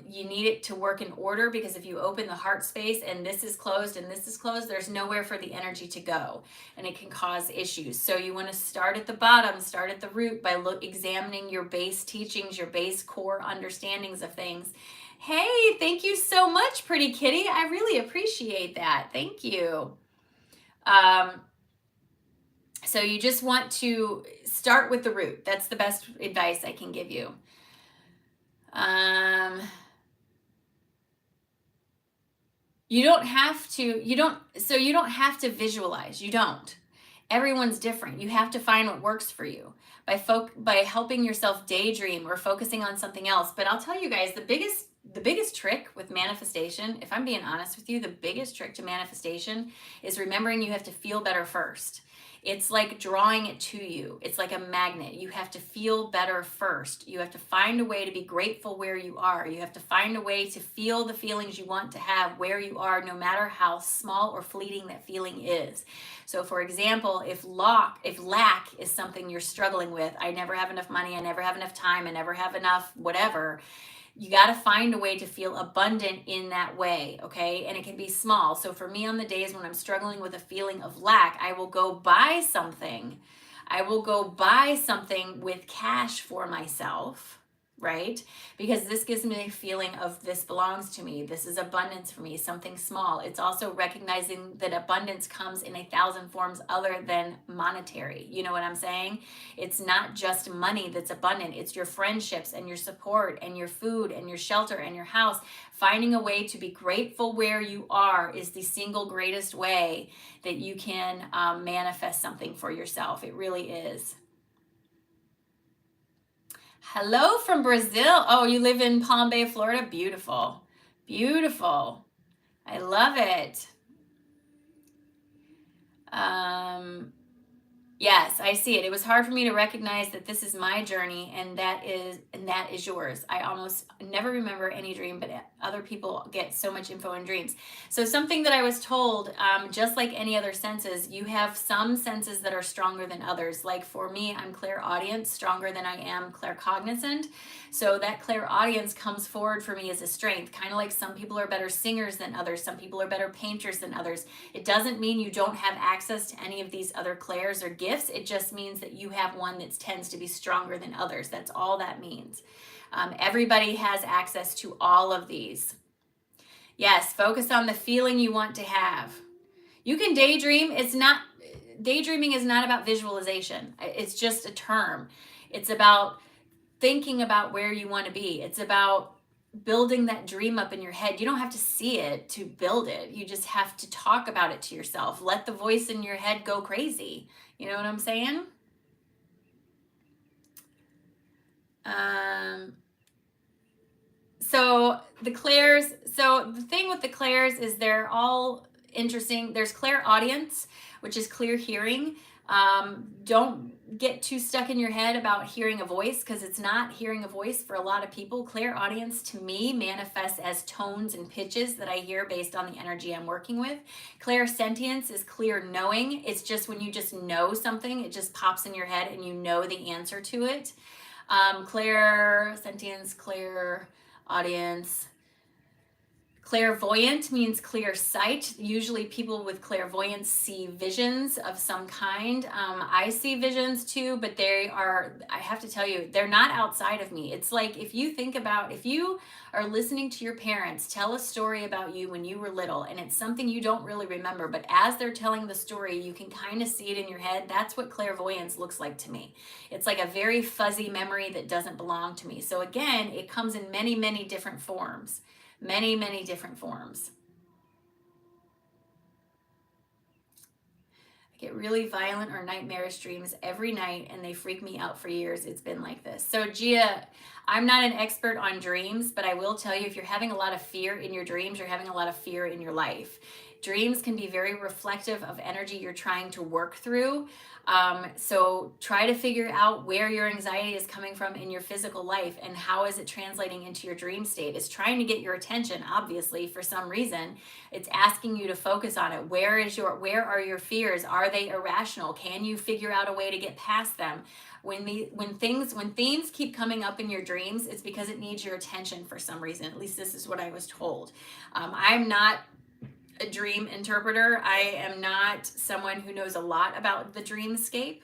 You need it to work in order because if you open the heart space and this is closed and this is closed, there's nowhere for the energy to go and it can cause issues. So you want to start at the bottom, start at the root by examining your base teachings, your base core understandings of things. Hey, thank you so much, pretty kitty. I really appreciate that. Thank you. So you just want to start with the root. That's the best advice I can give you. You don't have to, you don't have to visualize. You don't. Everyone's different. You have to find what works for you by helping yourself daydream or focusing on something else. But I'll tell you guys, the biggest trick with manifestation, if I'm being honest with you, the biggest trick to manifestation is remembering you have to feel better first. It's like drawing it to you. It's like a magnet. You have to feel better first. You have to find a way to be grateful where you are. You have to find a way to feel the feelings you want to have where you are, no matter how small or fleeting that feeling is. So for example, if lack is something you're struggling with, I never have enough money, I never have enough time, I never have enough whatever, you got to find a way to feel abundant in that way, okay? And it can be small. So for me, on the days when I'm struggling with a feeling of lack, I will go buy something. I will go buy something with cash for myself, right? Because this gives me a feeling of this belongs to me. This is abundance for me, something small. It's also recognizing that abundance comes in 1,000 forms other than monetary. You know what I'm saying? It's not just money that's abundant. It's your friendships and your support and your food and your shelter and your house. Finding a way to be grateful where you are is the single greatest way that you can manifest something for yourself. It really is. Hello from Brazil. Oh, you live in Palm Bay, Florida? Beautiful. Beautiful. I love it. Yes, I see it. It was hard for me to recognize that this is my journey and that is yours. I almost never remember any dream, but other people get so much info in dreams. So something that I was told, just like any other senses, you have some senses that are stronger than others. Like for me, I'm clairaudient, stronger than I am claircognizant. So that clairaudience comes forward for me as a strength, kind of like some people are better singers than others. Some people are better painters than others. It doesn't mean you don't have access to any of these other clairs or gifts. It just means that you have one that tends to be stronger than others. That's all that means. Everybody has access to all of these. Yes, focus on the feeling you want to have. You can daydream. Daydreaming is not about visualization. It's just a term. It's about thinking about where you want to be. It's about building that dream up in your head. You don't have to see it to build it. You just have to talk about it to yourself. Let the voice in your head go crazy. You know what I'm saying? So the thing with the clairs is they're all interesting. There's clairaudience, which is clear hearing. Don't get too stuck in your head about hearing a voice, because it's not hearing a voice for a lot of people. Clairaudience to me manifests as tones and pitches that I hear based on the energy I'm working with. Clairsentience is clear knowing. It's just when you just know something, it just pops in your head and you know the answer to it. Clairsentience, clairaudience. Clairvoyant means clear sight. Usually people with clairvoyance see visions of some kind. I see visions too, but I have to tell you, they're not outside of me. It's like if you are listening to your parents tell a story about you when you were little, and it's something you don't really remember, but as they're telling the story, you can kind of see it in your head. That's what clairvoyance looks like to me. It's like a very fuzzy memory that doesn't belong to me. So again, it comes in many, many different forms. Many, many different forms. I get really violent or nightmarish dreams every night and they freak me out for years. It's been like this. So Gia, I'm not an expert on dreams, but I will tell you, if you're having a lot of fear in your dreams, you're having a lot of fear in your life. Dreams can be very reflective of energy you're trying to work through. So try to figure out where your anxiety is coming from in your physical life and how is it translating into your dream state. It's trying to get your attention, obviously, for some reason. It's asking you to focus on it. Where are your fears? Are they irrational? Can you figure out a way to get past them? When themes keep coming up in your dreams, it's because it needs your attention for some reason. At least this is what I was told. I'm not a dream interpreter. I am not someone who knows a lot about the dreamscape,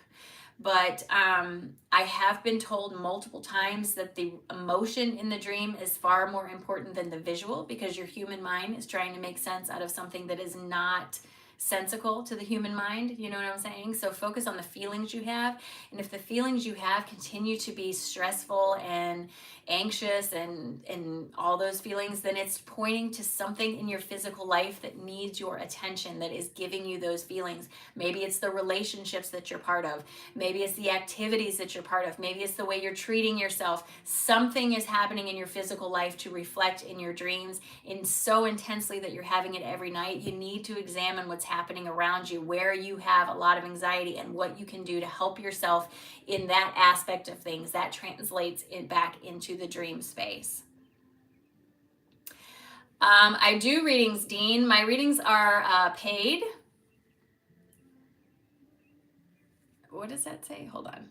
but I have been told multiple times that the emotion in the dream is far more important than the visual, because your human mind is trying to make sense out of something that is not sensical to the human mind. You know what I'm saying? So focus on the feelings you have. And if the feelings you have continue to be stressful and anxious and all those feelings, then it's pointing to something in your physical life that needs your attention, that is giving you those feelings. Maybe it's the relationships that you're part of. Maybe it's the activities that you're part of. Maybe it's the way you're treating yourself. Something is happening in your physical life to reflect in your dreams in so intensely that you're having it every night. You need to examine what's happening around you, where you have a lot of anxiety, and what you can do to help yourself in that aspect of things. That translates it back into the dream space. I do readings, Dean. My readings are paid. What does that say? Hold on.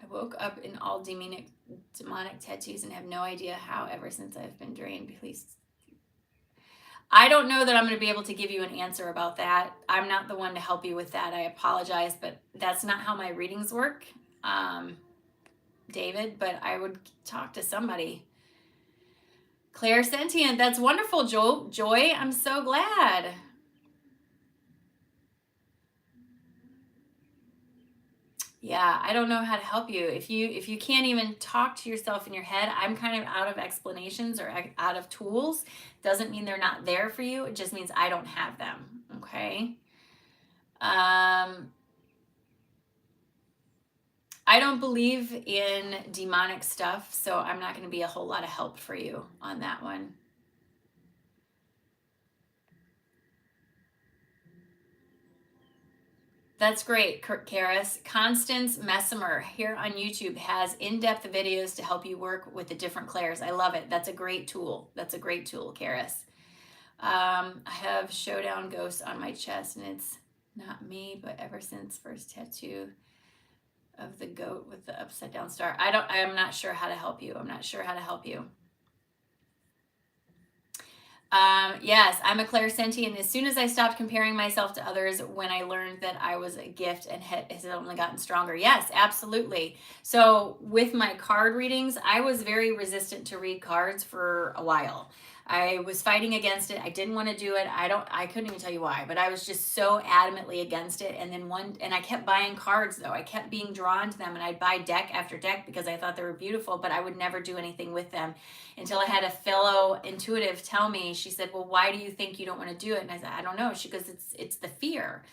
I woke up in all demonic tattoos and have no idea how ever since I've been drained. Please. I don't know that I'm going to be able to give you an answer about that. I'm not the one to help you with that. I apologize, but that's not how my readings work, David, but I would talk to somebody. Clairsentient, that's wonderful, Joy. I'm so glad. Yeah, I don't know how to help you. If you can't even talk to yourself in your head, I'm kind of out of explanations or out of tools. Doesn't mean they're not there for you. It just means I don't have them. Okay. I don't believe in demonic stuff, so I'm not going to be a whole lot of help for you on that one. That's great, Karis. Constance Messimer here on YouTube has in-depth videos to help you work with the different clairs. I love it. That's a great tool. That's a great tool, Karis. I have Showdown Ghost on my chest, and it's not me, but ever since first tattoo of the goat with the upside down star. I'm not sure how to help you. I'm not sure how to help you. Yes, I'm a clairsentient. As soon as I stopped comparing myself to others, when I learned that I was a gift and has only gotten stronger. Yes, absolutely. So with my card readings, I was very resistant to read cards for a while. I was fighting against it. I didn't want to do it. I couldn't even tell you why, but I was just so adamantly against it. And then I kept buying cards though. I kept being drawn to them, and I'd buy deck after deck because I thought they were beautiful, but I would never do anything with them until I had a fellow intuitive tell me. She said, well, why do you think you don't want to do it? And I said, I don't know. She goes, it's the fear.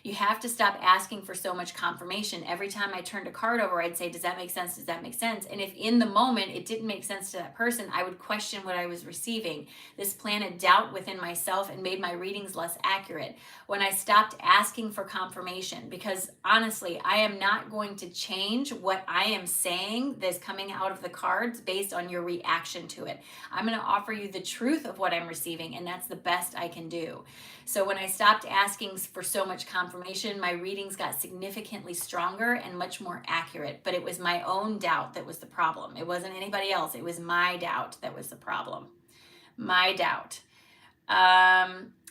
You have to stop asking for so much confirmation. Every time I turned a card over, I'd say, does that make sense? Does that make sense? And if in the moment it didn't make sense to that person, I would question what I was receiving. This planted doubt within myself and made my readings less accurate. When I stopped asking for confirmation, because honestly, I am not going to change what I am saying that's coming out of the cards based on your reaction to it. I'm going to offer you the truth of what I'm receiving, and that's the best I can do. So when I stopped asking for so much confirmation, my readings got significantly stronger and much more accurate. But it was my own doubt that was the problem. It wasn't anybody else. It was my doubt that was the problem. My doubt.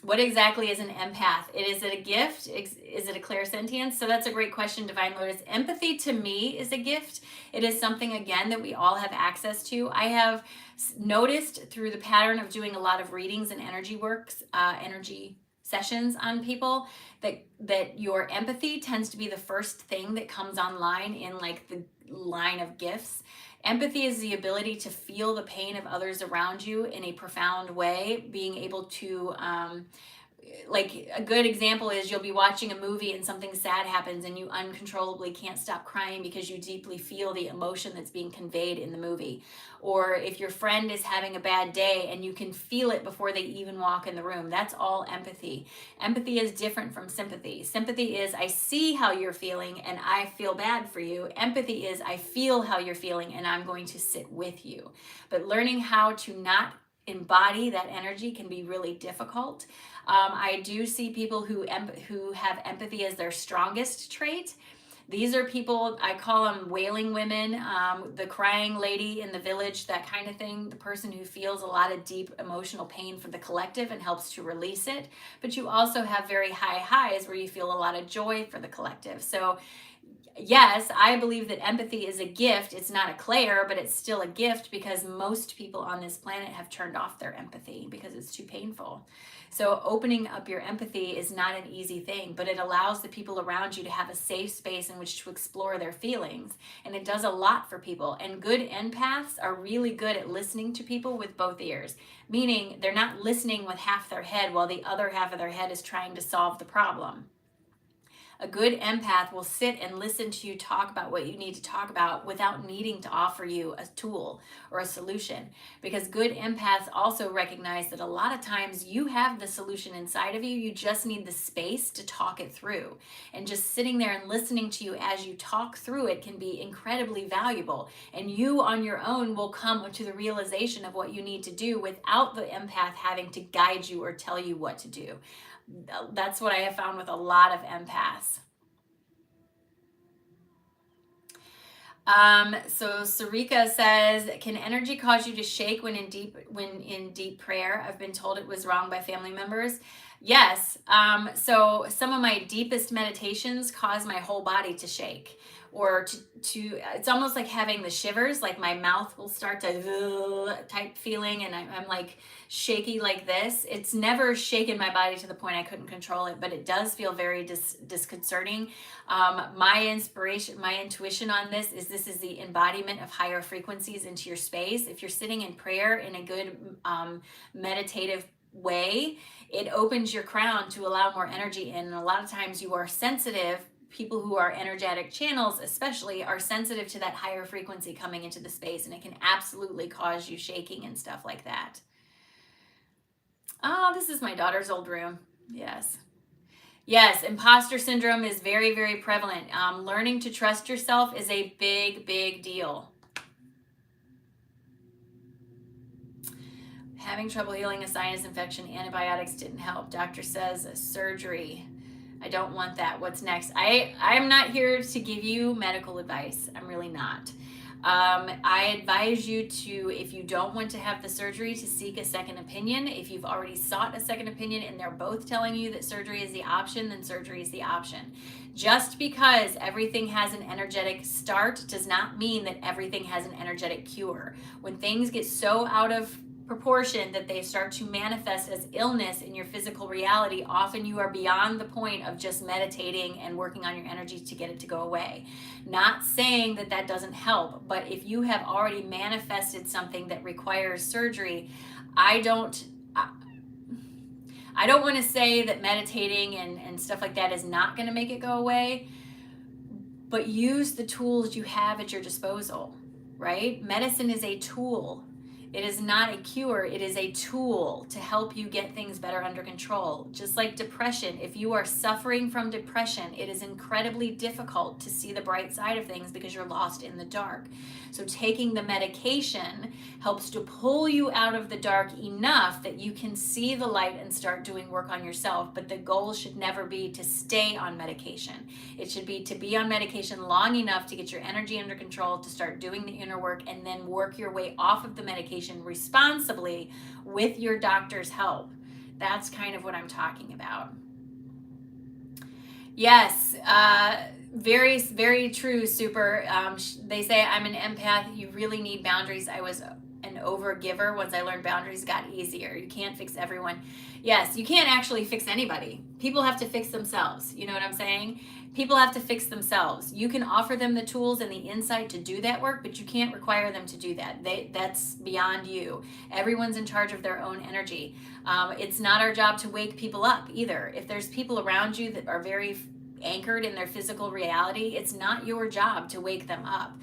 What exactly is an empath? Is it a gift? Is it a clairsentience? So that's a great question, Divine Lotus. Empathy to me is a gift. It is something, again, that we all have access to. I have noticed through the pattern of doing a lot of readings and energy sessions on people that your empathy tends to be the first thing that comes online in like the line of gifts. Empathy is the ability to feel the pain of others around you in a profound way, being able to like a good example is you'll be watching a movie and something sad happens and you uncontrollably can't stop crying because you deeply feel the emotion that's being conveyed in the movie. Or if your friend is having a bad day and you can feel it before they even walk in the room, that's all empathy. Empathy is different from sympathy. Sympathy is I see how you're feeling and I feel bad for you. Empathy is I feel how you're feeling and I'm going to sit with you. But learning how to not embody that energy can be really difficult. I do see people who have empathy as their strongest trait. These are people, I call them wailing women, the crying lady in the village, that kind of thing, the person who feels a lot of deep emotional pain for the collective and helps to release it. But you also have very high highs where you feel a lot of joy for the collective. So yes, I believe that empathy is a gift. It's not a clair, but it's still a gift because most people on this planet have turned off their empathy because it's too painful. So opening up your empathy is not an easy thing, but it allows the people around you to have a safe space in which to explore their feelings. And it does a lot for people. And good empaths are really good at listening to people with both ears, meaning they're not listening with half their head while the other half of their head is trying to solve the problem. A good empath will sit and listen to you talk about what you need to talk about without needing to offer you a tool or a solution. Because good empaths also recognize that a lot of times you have the solution inside of you, you just need the space to talk it through. And just sitting there and listening to you as you talk through it can be incredibly valuable. And you on your own will come to the realization of what you need to do without the empath having to guide you or tell you what to do. That's what I have found with a lot of empaths. So Sarika says, can energy cause you to shake when in deep prayer? I've been told it was wrong by family members. Yes. So some of my deepest meditations cause my whole body to shake, or to it's almost like having the shivers, like my mouth will start to type feeling, and I'm like shaky like this. It's never shaken my body to the point I couldn't control it, but it does feel very disconcerting. My intuition on this is the embodiment of higher frequencies into your space. If you're sitting in prayer in a good meditative way, it opens your crown to allow more energy in. And a lot of times you are sensitive. People who are energetic channels especially are sensitive to that higher frequency coming into the space, and it can absolutely cause you shaking and stuff like that. Oh, this is my daughter's old room. Yes. Yes, imposter syndrome is very, very prevalent. Learning to trust yourself is a big, big deal. Having trouble healing a sinus infection, antibiotics didn't help. Doctor says surgery. I don't want that. What's next? I'm not here to give you medical advice. I'm really not. I advise you to, if you don't want to have the surgery, to seek a second opinion. If you've already sought a second opinion and they're both telling you that surgery is the option, then surgery is the option. Just because everything has an energetic start does not mean that everything has an energetic cure. When things get so out of proportion that they start to manifest as illness in your physical reality, often you are beyond the point of just meditating and working on your energy to get it to go away. Not saying that that doesn't help, but if you have already manifested something that requires surgery, I don't want to say that meditating and stuff like that is not going to make it go away, but use the tools you have at your disposal, right? Medicine is a tool. It is not a cure. It is a tool to help you get things better under control. Just like depression, if you are suffering from depression, it is incredibly difficult to see the bright side of things because you're lost in the dark. So taking the medication helps to pull you out of the dark enough that you can see the light and start doing work on yourself. But the goal should never be to stay on medication. It should be to be on medication long enough to get your energy under control, to start doing the inner work, and then work your way off of the medication responsibly with your doctor's help. That's kind of what I'm talking about. Yes, very, very true, Super. They say I'm an empath. You really need boundaries. I was an overgiver. Once I learned boundaries, it got easier. You can't fix everyone. Yes, you can't actually fix anybody. People have to fix themselves. You know what I'm saying? People have to fix themselves. You can offer them the tools and the insight to do that work, but you can't require them to do that. That's beyond you. Everyone's in charge of their own energy. It's not our job to wake people up either. If there's people around you that are very anchored in their physical reality, it's not your job to wake them up.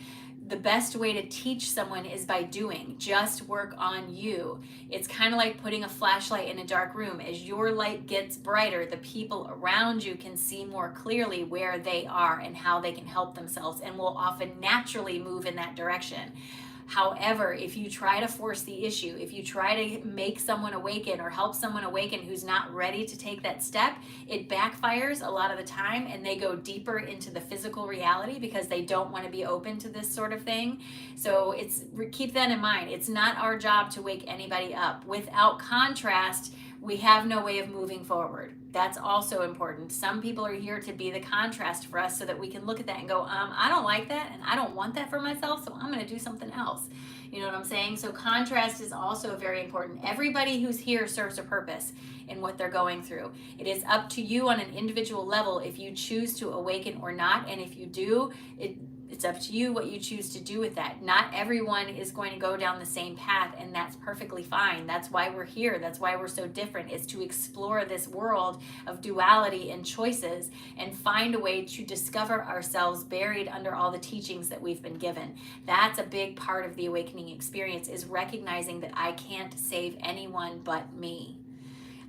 The best way to teach someone is by doing. Just work on you. It's kind of like putting a flashlight in a dark room. As your light gets brighter, the people around you can see more clearly where they are and how they can help themselves, and will often naturally move in that direction. However, if you try to force the issue, if you try to make someone awaken or help someone awaken who's not ready to take that step, it backfires a lot of the time, and they go deeper into the physical reality because they don't want to be open to this sort of thing. So keep that in mind. It's not our job to wake anybody up. Without contrast, we have no way of moving forward. That's also important. Some people are here to be the contrast for us so that we can look at that and go, I don't like that and I don't want that for myself, so I'm going to do something else. You know what I'm saying? So contrast is also very important. Everybody who's here serves a purpose in what they're going through. It is up to you on an individual level if you choose to awaken or not. And if you do, it's up to you what you choose to do with that. Not everyone is going to go down the same path, and that's perfectly fine. That's why we're here. That's why we're so different, is to explore this world of duality and choices and find a way to discover ourselves buried under all the teachings that we've been given. That's a big part of the awakening experience, is recognizing that I can't save anyone but me.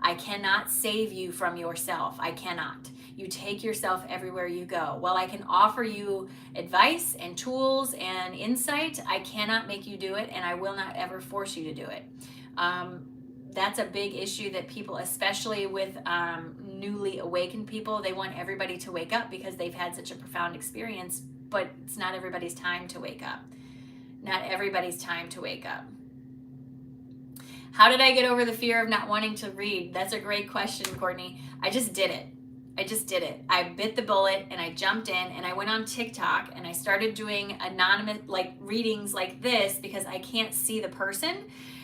I cannot save you from yourself. I cannot. You take yourself everywhere you go. While I can offer you advice and tools and insight, I cannot make you do it, and I will not ever force you to do it. That's a big issue that people, especially with newly awakened people, they want everybody to wake up because they've had such a profound experience, but it's not everybody's time to wake up. Not everybody's time to wake up. How did I get over the fear of not wanting to read? That's a great question, Courtney. I just did it. I bit the bullet and I jumped in and I went on TikTok and I started doing anonymous readings like this because I can't see the person.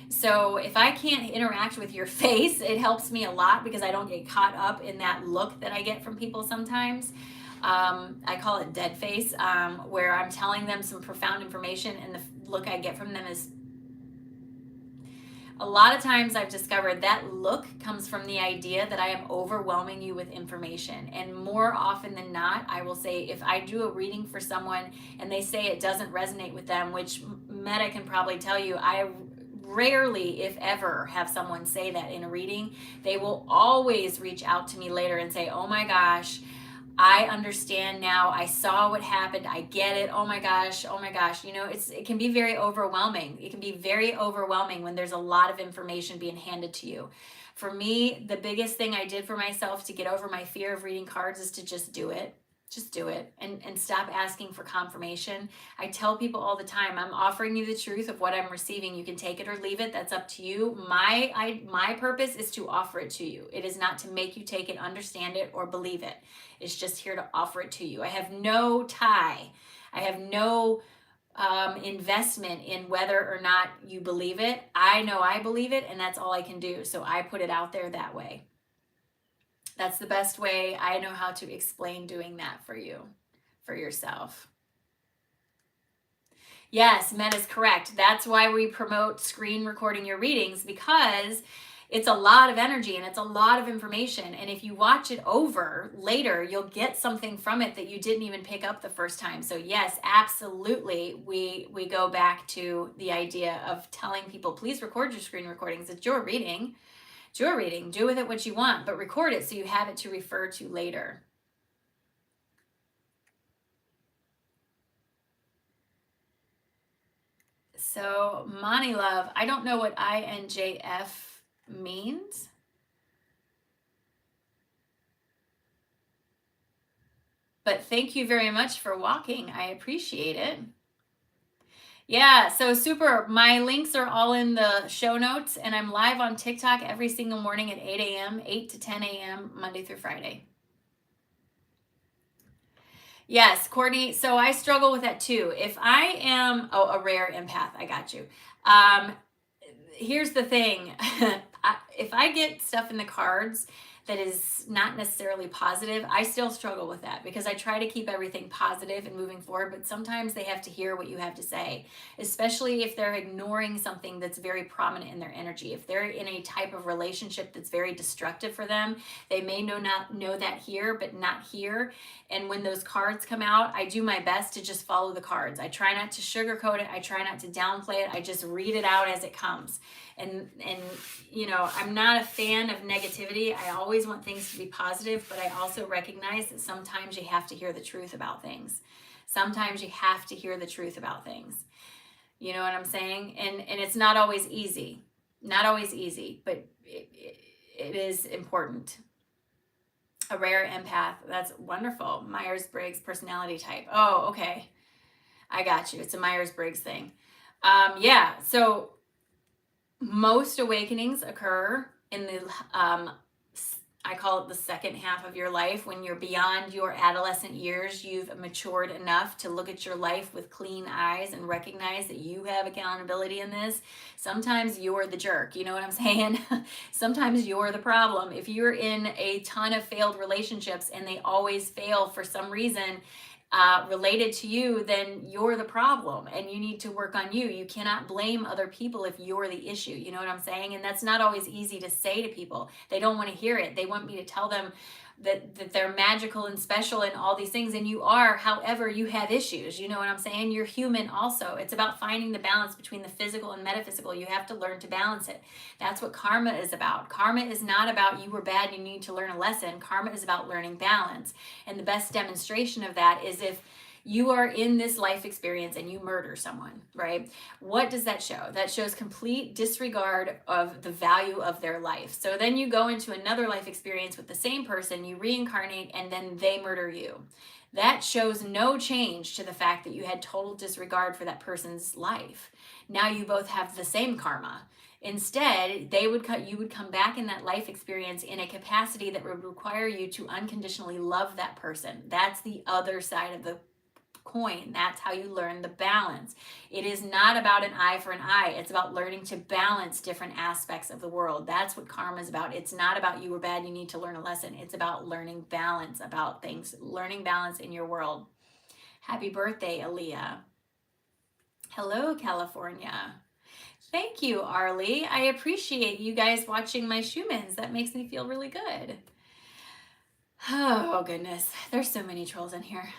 So if I can't interact with your face, it helps me a lot because I don't get caught up in that look that I get from people sometimes. I call it dead face, where I'm telling them some profound information and the look I get from them is, a lot of times I've discovered that look comes from the idea that I am overwhelming you with information. And more often than not, I will say, if I do a reading for someone and they say it doesn't resonate with them, which Meta can probably tell you, I rarely, if ever, have someone say that in a reading. They will always reach out to me later and say, oh my gosh, I understand now. I saw what happened. I get it. Oh my gosh. Oh my gosh. You know, it can be very overwhelming. It can be very overwhelming when there's a lot of information being handed to you. For me, the biggest thing I did for myself to get over my fear of reading cards is to just do it. Just do it and stop asking for confirmation. I tell people all the time, I'm offering you the truth of what I'm receiving. You can take it or leave it. That's up to you. My purpose is to offer it to you. It is not to make you take it, understand it, or believe it. It's just here to offer it to you. I have no tie. I have no investment in whether or not you believe it. I know I believe it, and that's all I can do. So I put it out there that way. That's the best way I know how to explain doing that for you, for yourself. Yes, Met is correct. That's why we promote screen recording your readings, because it's a lot of energy and it's a lot of information. And if you watch it over later, you'll get something from it that you didn't even pick up the first time. So yes, absolutely. We go back to the idea of telling people, please record your screen recordings. It's your reading. It's your reading. Do with it what you want, but record it so you have it to refer to later. So, Monty Love, I don't know what INJF means. But thank you very much for walking. I appreciate it. Yeah, so super. My links are all in the show notes, and I'm live on TikTok every single morning at 8 a.m., 8 to 10 a.m., Monday through Friday. Yes, Courtney. So I struggle with that too. If I am a rare empath, I got you. Here's the thing. If I get stuff in the cards that is not necessarily positive, I still struggle with that because I try to keep everything positive and moving forward, but sometimes they have to hear what you have to say, especially if they're ignoring something that's very prominent in their energy. If they're in a type of relationship that's very destructive for them, they may not know that here, but not here. And when those cards come out, I do my best to just follow the cards. I try not to sugarcoat it. I try not to downplay it. I just read it out as it comes. And you know, I'm not a fan of negativity. I always want things to be positive, but I also recognize that sometimes you have to hear the truth about things. Sometimes you have to hear the truth about things. You know what I'm saying? And it's not always easy. Not always easy, but it is important. A rare empath. That's wonderful. Myers-Briggs personality type. Oh, okay. I got you. It's a Myers-Briggs thing. Yeah. So most awakenings occur in the I call it the second half of your life, when you're beyond your adolescent years, you've matured enough to look at your life with clean eyes and recognize that you have accountability in this. Sometimes you're the jerk, you know what I'm saying? Sometimes you're the problem. If you're in a ton of failed relationships and they always fail for some reason, related to you, then you're the problem and you need to work on you. You cannot blame other people if you're the issue. You know what I'm saying? And that's not always easy to say to people. They don't want to hear it. They want me to tell them that they're magical and special and all these things, and you are. However, you have issues. You know what I'm saying? You're human also. It's about finding the balance between the physical and metaphysical. You have to learn to balance it. That's what karma is about. Karma is not about you were bad, you need to learn a lesson. Karma is about learning balance. And the best demonstration of that is if you are in this life experience and you murder someone, right? What does that show? That shows complete disregard of the value of their life. So then you go into another life experience with the same person, you reincarnate, and then they murder you. That shows no change to the fact that you had total disregard for that person's life. Now you both have the same karma. Instead, you would come back in that life experience in a capacity that would require you to unconditionally love that person. That's the other side of the coin. That's how you learn the balance. It is not about an eye for an eye. It's about learning to balance different aspects of the world. That's what karma is about. It's not about you were bad, you need to learn a lesson. It's about learning balance about things, learning balance in your world. Happy birthday, Aaliyah. Hello, California. Thank you, Arlie. I appreciate you guys watching my Schumans. That makes me feel really good. Oh, goodness. There's so many trolls in here.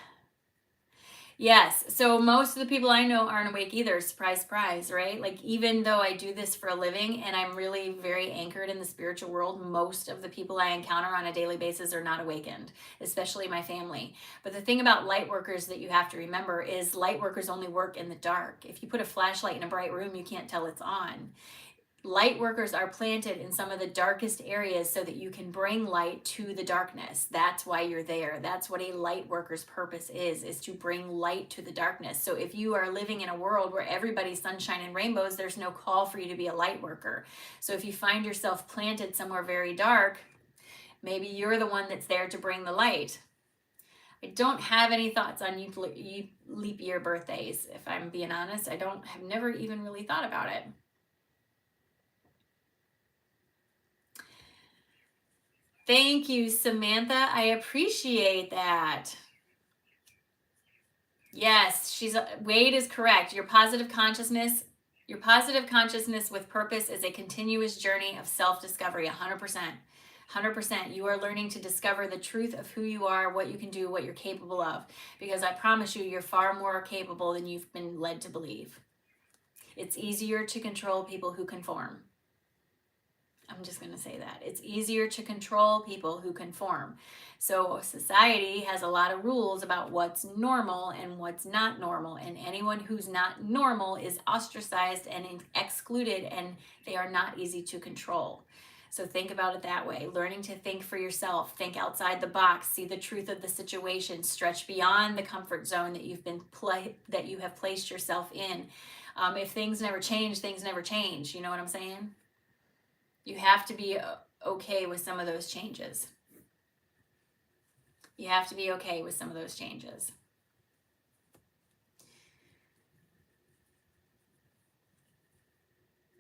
Yes. So most of the people I know aren't awake either. Surprise, surprise, right? Like, even though I do this for a living and I'm really very anchored in the spiritual world, most of the people I encounter on a daily basis are not awakened, especially my family. But the thing about light workers that you have to remember is light workers only work in the dark. If you put a flashlight in a bright room, you can't tell it's on. Light workers are planted in some of the darkest areas so that you can bring light to the darkness. That's why you're there. That's what a light worker's purpose is to bring light to the darkness. So if you are living in a world where everybody's sunshine and rainbows, there's no call for you to be a light worker. So if you find yourself planted somewhere very dark, maybe you're the one that's there to bring the light. I don't have any thoughts on leap year birthdays. If I'm being honest, have never even really thought about it. Thank you, Samantha. I appreciate that. Yes, Wade is correct. Your positive consciousness with purpose is a continuous journey of self-discovery, 100%. 100%. You are learning to discover the truth of who you are, what you can do, what you're capable of. Because I promise you, you're far more capable than you've been led to believe. It's easier to control people who conform. I'm just going to say that. It's easier to control people who conform. So society has a lot of rules about what's normal and what's not normal. And anyone who's not normal is ostracized and excluded, and they are not easy to control. So think about it that way. Learning to think for yourself, think outside the box, see the truth of the situation, stretch beyond the comfort zone that that you have placed yourself in. If things never change, things never change. You know what I'm saying? You have to be okay with some of those changes. You have to be okay with some of those changes.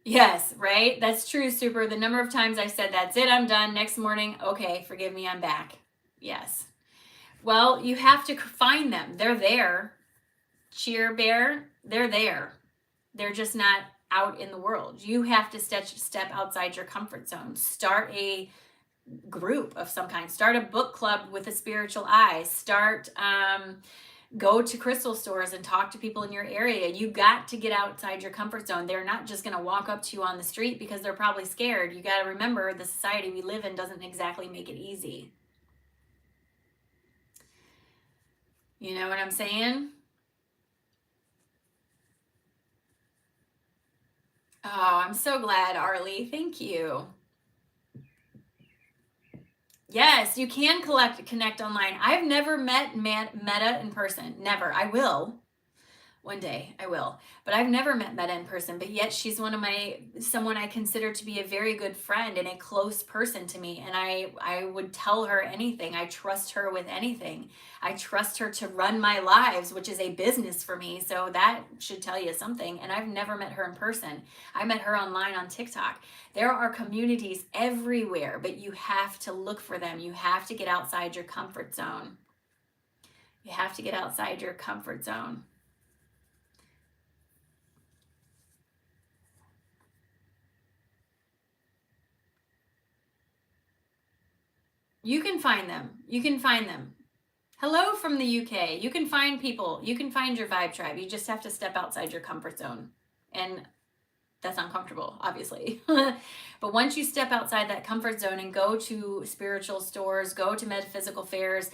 Yes, right? That's true, Super. The number of times I said, that's it, I'm done. Next morning, okay, forgive me, I'm back. Yes. Well, you have to find them. They're there. Cheer Bear, they're there. They're just not out in the world. You have to step outside your comfort zone. Start a group of some kind. Start a book club with a spiritual eye. Go to crystal stores and talk to people in your area. You got to get outside your comfort zone. They're not just going to walk up to you on the street because they're probably scared. You got to remember, the society we live in doesn't exactly make it easy. You know what I'm saying? Oh, I'm so glad, Arlie. Thank you. Yes, you can connect online. I've never met Meta in person. Never. I will. One day I will. But I've never met Meta in person, but yet she's someone I consider to be a very good friend and a close person to me. And I would tell her anything. I trust her with anything. I trust her to run my lives, which is a business for me. So that should tell you something. And I've never met her in person. I met her online on TikTok. There are communities everywhere, but you have to look for them. You have to get outside your comfort zone. You have to get outside your comfort zone. You can find them. You can find them. Hello from the UK. You can find people. You can find your vibe tribe. You just have to step outside your comfort zone. And that's uncomfortable, obviously. But once you step outside that comfort zone and go to spiritual stores, go to metaphysical fairs,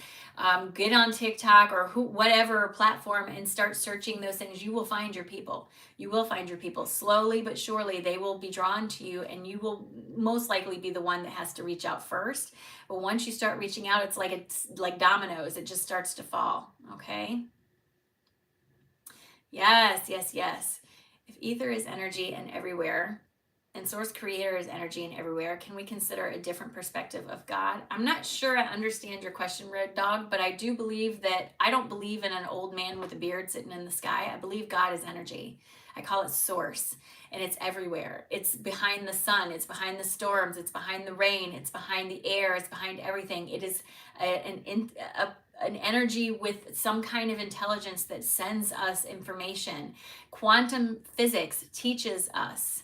get on TikTok or whatever platform and start searching those things, you will find your people. You will find your people. Slowly but surely, they will be drawn to you, and you will most likely be the one that has to reach out first. But once you start reaching out, it's like dominoes. It just starts to fall, okay? Yes, yes, yes. If ether is energy and everywhere, and source creator is energy and everywhere, can we consider a different perspective of God? I'm not sure I understand your question, Red Dog, but I do believe that I don't believe in an old man with a beard sitting in the sky. I believe God is energy. I call it source, and it's everywhere. It's behind the sun, it's behind the storms, it's behind the rain, it's behind the air, it's behind everything. It is an energy with some kind of intelligence that sends us information. Quantum physics teaches us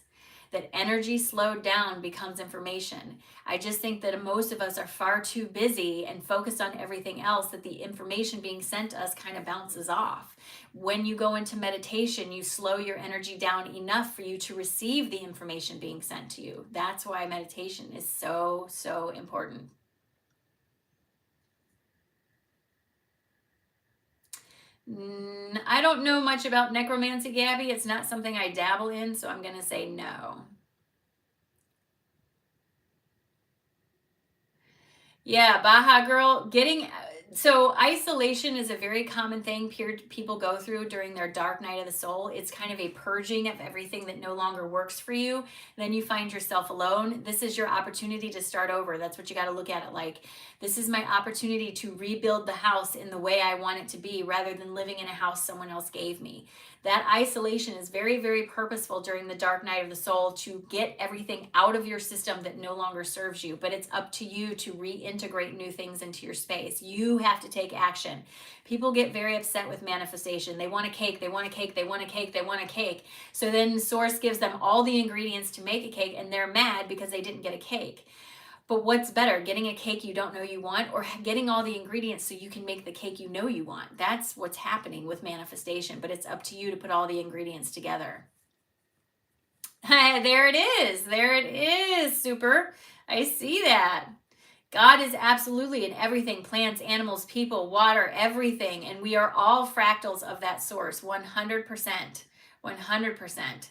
that energy slowed down becomes information. I just think that most of us are far too busy and focused on everything else that the information being sent to us kind of bounces off. When you go into meditation, you slow your energy down enough for you to receive the information being sent to you. That's why meditation is so, so important. I don't know much about necromancy, Gabby. It's not something I dabble in, so I'm going to say no. Yeah, Baja Girl, so isolation is a very common thing people go through during their dark night of the soul. It's kind of a purging of everything that no longer works for you. Then you find yourself alone. This is your opportunity to start over. That's what you got to look at it like. This is my opportunity to rebuild the house in the way I want it to be rather than living in a house someone else gave me. That isolation is very, very purposeful during the dark night of the soul to get everything out of your system that no longer serves you. But it's up to you to reintegrate new things into your space. You have to take action. People get very upset with manifestation. They want a cake, they want a cake, they want a cake, they want a cake. So then Source gives them all the ingredients to make a cake, and they're mad because they didn't get a cake. But what's better, getting a cake you don't know you want, or getting all the ingredients so you can make the cake you know you want? That's what's happening with manifestation, but it's up to you to put all the ingredients together. There it is. There it is. Super. I see that. God is absolutely in everything, plants, animals, people, water, everything. And we are all fractals of that source, 100%. 100%.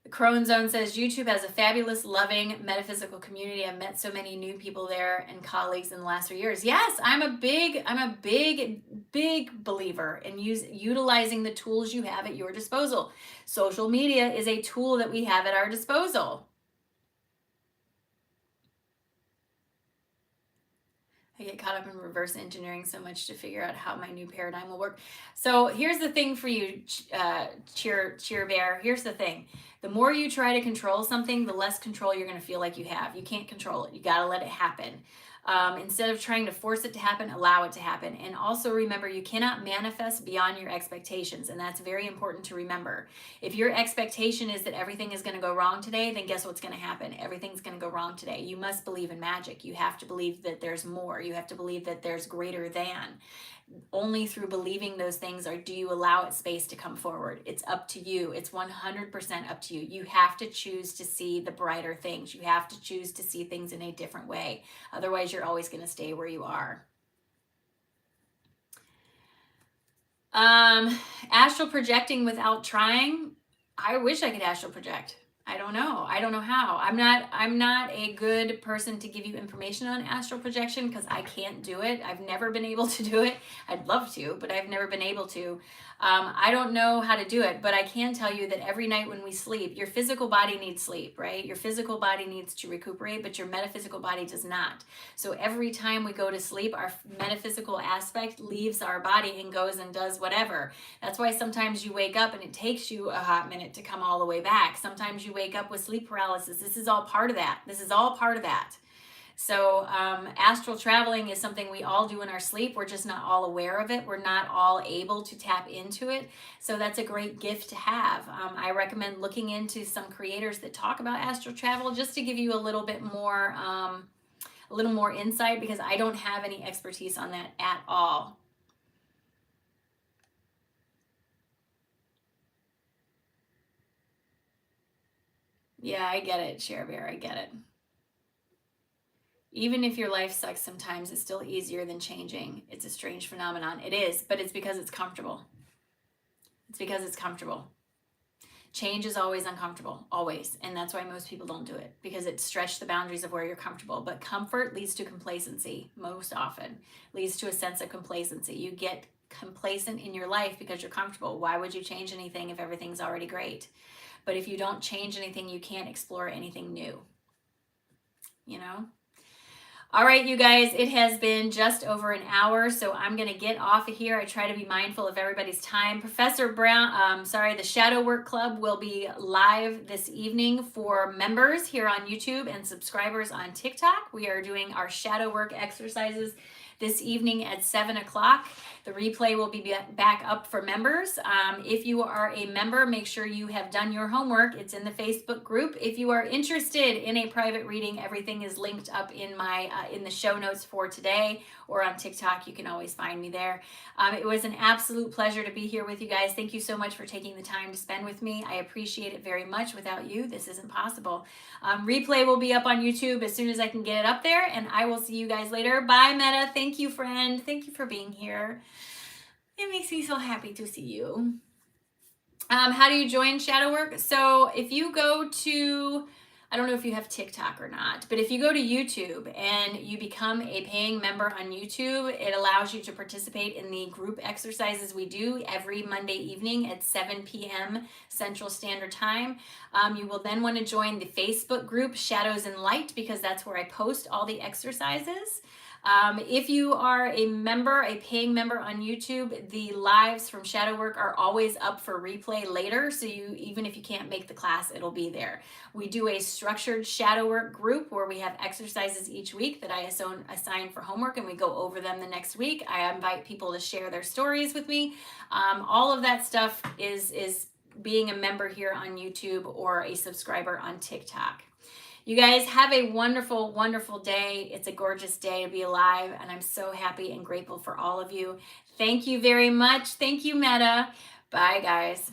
The Crone Zone says YouTube has a fabulous, loving, metaphysical community. I've met so many new people there and colleagues in the last 3 years. Yes, I'm a big believer in utilizing the tools you have at your disposal. Social media is a tool that we have at our disposal. I get caught up in reverse engineering so much to figure out how my new paradigm will work. So here's the thing for you, Cheer Bear. Here's the thing. The more you try to control something, the less control you're going to feel like you have. You can't control it. You got to let it happen. Instead of trying to force it to happen, allow it to happen. And also remember, you cannot manifest beyond your expectations. And that's very important to remember. If your expectation is that everything is going to go wrong today, then guess what's going to happen? Everything's going to go wrong today. You must believe in magic. You have to believe that there's more. You have to believe that there's greater than. Only through believing those things do you allow it space to come forward. It's up to you. It's 100% up to you. You have to choose to see the brighter things. You have to choose to see things in a different way. Otherwise, you're always going to stay where you are. Astral projecting without trying. I wish I could astral project. I don't know. I don't know how. I'm not a good person to give you information on astral projection because I can't do it. I've never been able to do it. I'd love to, but I've never been able to. I don't know how to do it, but I can tell you that every night when we sleep, your physical body needs sleep, right? Your physical body needs to recuperate, but your metaphysical body does not. So every time we go to sleep, our metaphysical aspect leaves our body and goes and does whatever. That's why sometimes you wake up and it takes you a hot minute to come all the way back. Sometimes you wake up with sleep paralysis. This is all part of that. This is all part of that. So astral traveling is something we all do in our sleep. We're just not all aware of it. We're not all able to tap into it. So that's a great gift to have. I recommend looking into some creators that talk about astral travel just to give you a little bit more, insight, because I don't have any expertise on that at all. Yeah, I get it, Cher Bear. I get it. Even if your life sucks sometimes, it's still easier than changing. It's a strange phenomenon. It is, but it's because it's comfortable. It's because it's comfortable. Change is always uncomfortable, always. And that's why most people don't do it, because it stretched the boundaries of where you're comfortable. But comfort leads to complacency, most often, leads to a sense of complacency. You get complacent in your life because you're comfortable. Why would you change anything if everything's already great? But if you don't change anything, you can't explore anything new, you know? All right, you guys, it has been just over an hour, so I'm going to get off of here. I try to be mindful of everybody's time. Professor Brown, the Shadow Work Club will be live this evening for members here on YouTube and subscribers on TikTok. We are doing our shadow work exercises this evening at 7 o'clock. The replay will be back up for members. If you are a member, make sure you have done your homework. It's in the Facebook group. If you are interested in a private reading, everything is linked up in my in the show notes for today, or on TikTok. You can always find me there. It was an absolute pleasure to be here with you guys. Thank you so much for taking the time to spend with me. I appreciate it very much. Without you, this isn't possible. Replay will be up on YouTube as soon as I can get it up there, and I will see you guys later. Bye, Meta. Thank you, friend. Thank you for being here. It makes me so happy to see you. How do you join Shadow Work? So if you go to, I don't know if you have TikTok or not, but if you go to YouTube and you become a paying member on YouTube, it allows you to participate in the group exercises we do every Monday evening at 7 p.m. Central Standard Time. You will then want to join the Facebook group Shadows and Light, because that's where I post all the exercises. If you are a member, a paying member on YouTube, the lives from Shadow Work are always up for replay later. So even if you can't make the class, it'll be there. We do a structured Shadow Work group where we have exercises each week that I assign for homework, and we go over them the next week. I invite people to share their stories with me. All of that stuff is being a member here on YouTube or a subscriber on TikTok. You guys have a wonderful, wonderful day. It's a gorgeous day to be alive, and I'm so happy and grateful for all of you. Thank you very much. Thank you, Meta. Bye, guys.